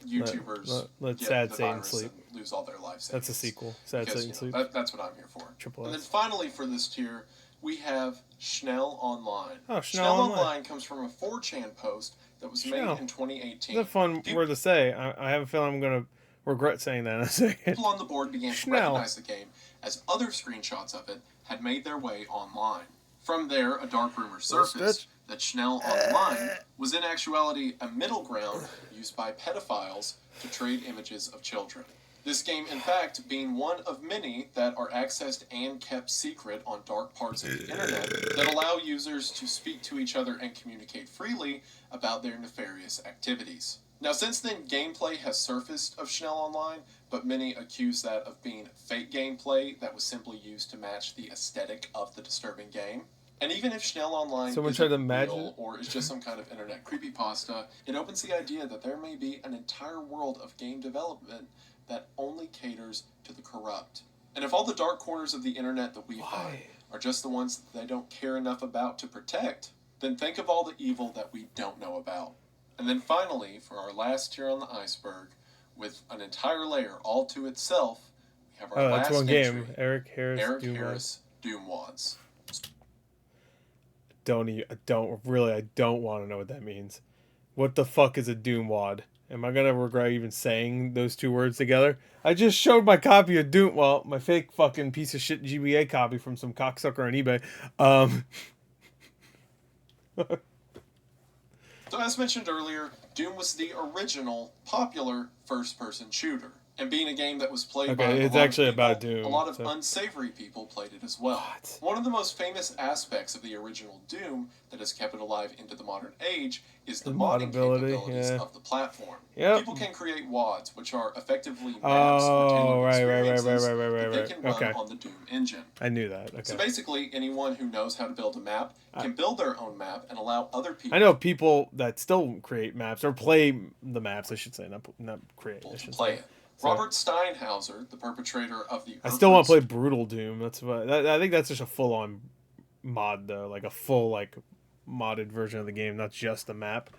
YouTubers let get Sad the Satan virus sleep. And lose all their life savings. That's a sequel. Sad Satan sleep. That's what I'm here for. Triple And then S. finally for this tier, we have Schnell Online. Oh, Schnell Online comes from a 4chan post that was made in 2018. It's a fun word to say. I have a feeling I'm going to regret saying that in a second. People on the board began to recognize the game as other screenshots of it had made their way online. From there, a dark rumor surfaced that Schnell Online was in actuality a middle ground used by pedophiles to trade images of children. This game, in fact, being one of many that are accessed and kept secret on dark parts of the internet that allow users to speak to each other and communicate freely about their nefarious activities. Now, since then, gameplay has surfaced of Schnell Online, but many accuse that of being fake gameplay that was simply used to match the aesthetic of the disturbing game. And even if Schnell Online isn't real or is just some kind of internet creepypasta, it opens the idea that there may be an entire world of game development that only caters to the corrupt. And if all the dark corners of the internet that we find are just the ones that they don't care enough about to protect, then think of all the evil that we don't know about. And then finally, for our last tier on the iceberg, with an entire layer all to itself, we have our last entry, game. Eric Harris Doomwads. I don't want to know what that means. What the fuck is a Doomwad? Am I gonna regret even saying those two words together? I just showed my copy of my fake fucking piece of shit GBA copy from some cocksucker on eBay. So as mentioned earlier, Doom was the original popular first-person shooter. And being a game that was played by a lot of unsavory people played it as well. What? One of the most famous aspects of the original Doom that has kept it alive into the modern age is the modding capabilities of the platform. Yep. People can create WADs, which are effectively maps or tailored experiences that they can run on the Doom engine. I knew that. Okay. So basically, anyone who knows how to build a map can build their own map and allow other people. I know people that still create maps or play the maps. I should say, not create. I should play it. So, Robert Steinhauser, the perpetrator of the... I still want to play Brutal Doom. That's what I think. That's just a full-on mod, though, like a full modded version of the game, not just the map.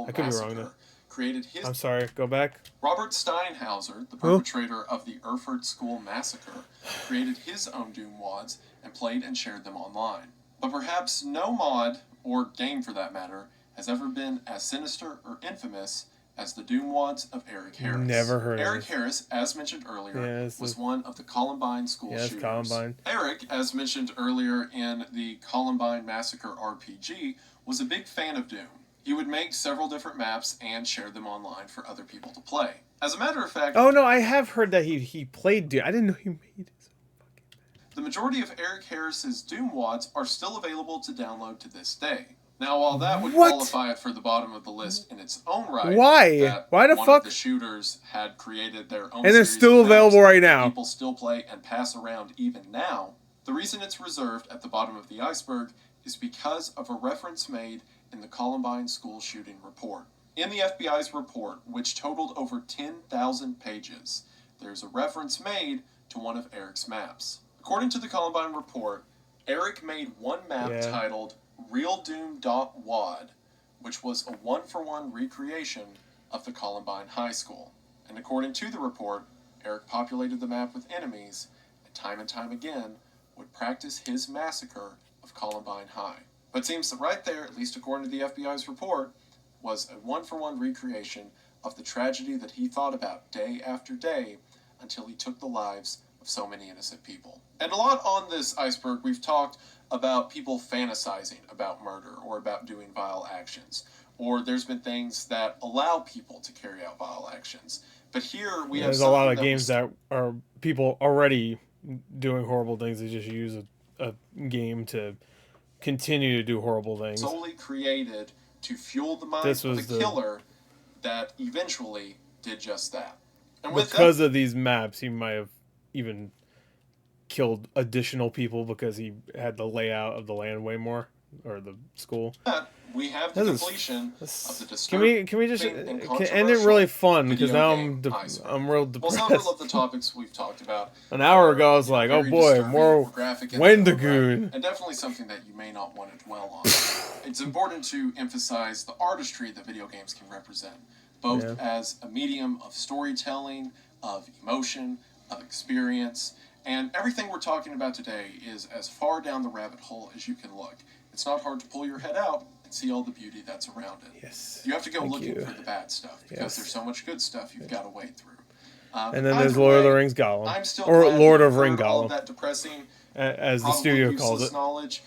I could be wrong though. Created his... I'm sorry. Go back. Robert Steinhauser, the perpetrator of the Erfurt School Massacre, created his own Doom WADs and played and shared them online. But perhaps no mod, or game for that matter, has ever been as sinister or infamous as the Doom WADs of Eric Harris. Never heard of Eric Harris, as mentioned earlier, was one of the Columbine school shooters. Columbine. Eric, as mentioned earlier in the Columbine Massacre RPG, was a big fan of Doom. He would make several different maps and share them online for other people to play. As a matter of fact... Oh, no, I have heard that he played Doom. I didn't know he made it so fucking bad. The majority of Eric Harris's Doom WADs are still available to download to this day. Now, while that would qualify it for the bottom of the list in its own right, why the fuck? Of the shooters had created their own, and they're still available right now. People still play and pass around even now. The reason it's reserved at the bottom of the iceberg is because of a reference made in the Columbine school shooting report. In the FBI's report, which totaled over 10,000 pages, there's a reference made to one of Eric's maps. According to the Columbine report, Eric made one map titled RealDoom.wad, which was a one-for-one recreation of the Columbine High School. And according to the report, Eric populated the map with enemies, and time again, would practice his massacre of Columbine High. But it seems that right there, at least according to the FBI's report, was a one-for-one recreation of the tragedy that he thought about day after day until he took the lives of so many innocent people. And a lot on this iceberg, we've talked about people fantasizing about murder or about doing vile actions. Or there's been things that allow people to carry out vile actions. But here we have there's a lot of games that are people already doing horrible things. They just use a game to continue to do horrible things. Solely created to fuel the mind of the killer that eventually did just that. And because of these maps, he might have even killed additional people because he had the layout of the land way more, or the school. We have the completion of the disturbing. Can we just end it really fun, because now I'm real depressed. Well, several of the topics we've talked about. An hour ago I was like, oh boy, more Wendigoon. And definitely something that you may not want to dwell on. It's important to emphasize the artistry that video games can represent, both as a medium of storytelling, of emotion, of experience, and everything we're talking about today is as far down the rabbit hole as you can look. It's not hard to pull your head out and see all the beauty that's around it. Yes. You have to go looking for the bad stuff, because there's so much good stuff you've got to wade through. And then there's Lord of the Rings Gollum, or Lord of Ring Gollum, that depressing, as the studio calls it. Knowledge,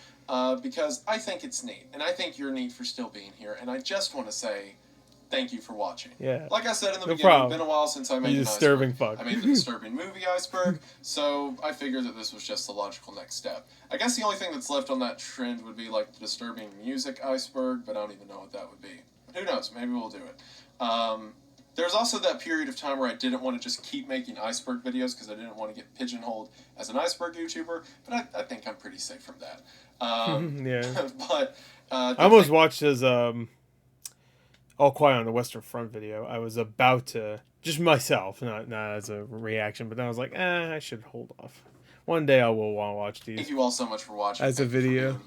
because I think it's neat, and I think you're neat for still being here. And I just want to say thank you for watching. Yeah. Like I said in the beginning, it's been a while since I made an disturbing Iceberg. I made the disturbing movie Iceberg, so I figured that this was just the logical next step. I guess the only thing that's left on that trend would be like the disturbing music Iceberg, but I don't even know what that would be. But who knows? Maybe we'll do it. There's also that period of time where I didn't want to just keep making Iceberg videos because I didn't want to get pigeonholed as an Iceberg YouTuber, but I think I'm pretty safe from that. Yeah. But I almost watched his All Quiet on the Western Front video. I was about to, just myself, not as a reaction, but then I was like, I should hold off. One day I will want to watch these. Thank you all so much for watching. As a video.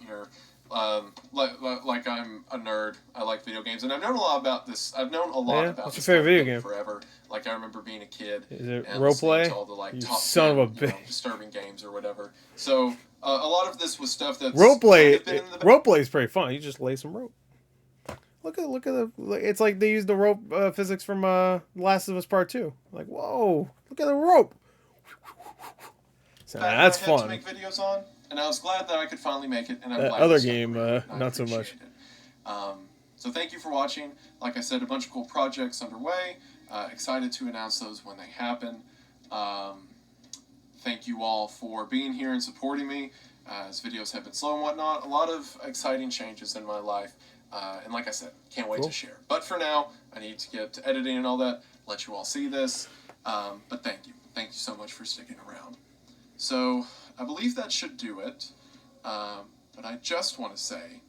Like I'm a nerd. I like video games, and I've known a lot about this. I've known a lot about what's this your favorite video game forever. Like I remember being a kid. Is it and Rapeplay? All the, like, You top son 10, of a bitch. Disturbing games or whatever. So a lot of this was stuff that's Roleplay is pretty fun. You just lay some rope. Look at the. It's like they used the rope physics from Last of Us Part 2. Like, whoa! Look at the rope. So that's fun. To make videos on, and I was glad that I could finally make it. And I'm glad other game, not so much. So thank you for watching. Like I said, a bunch of cool projects underway. Excited to announce those when they happen. Thank you all for being here and supporting me. As videos have been slow and whatnot, a lot of exciting changes in my life. And like I said, can't wait to share. But for now, I need to get to editing and all that, let you all see this. But thank you. Thank you so much for sticking around. So I believe that should do it. But I just want to say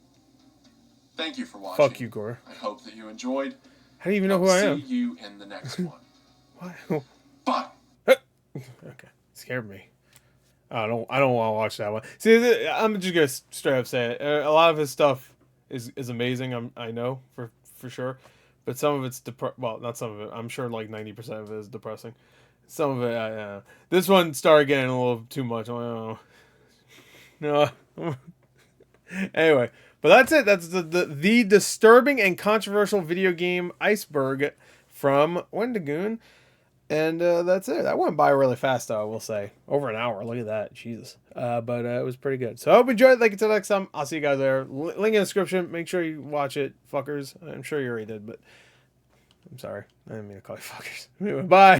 thank you for watching. Fuck you, Gore. I hope that you enjoyed. How do you even know who I am? See you in the next one. What? Bye. Okay. Scared me. I don't want to watch that one. See, I'm just gonna straight up say it. A lot of his stuff is amazing. I know for sure, but some of it's well, not some of it. I'm sure like 90% of it is depressing. Some of it, this one started getting a little too much. No. Anyway, but that's it. That's the disturbing and controversial video game Iceberg from Wendigoon. And that's it. That went by really fast, though, I will say. Over an hour. Look at that. Jesus. But it was pretty good. So I hope you enjoyed it. Like, until next time, I'll see you guys there. Link in the description. Make sure you watch it, fuckers. I'm sure you already did, but I'm sorry. I didn't mean to call you fuckers. Anyway, bye.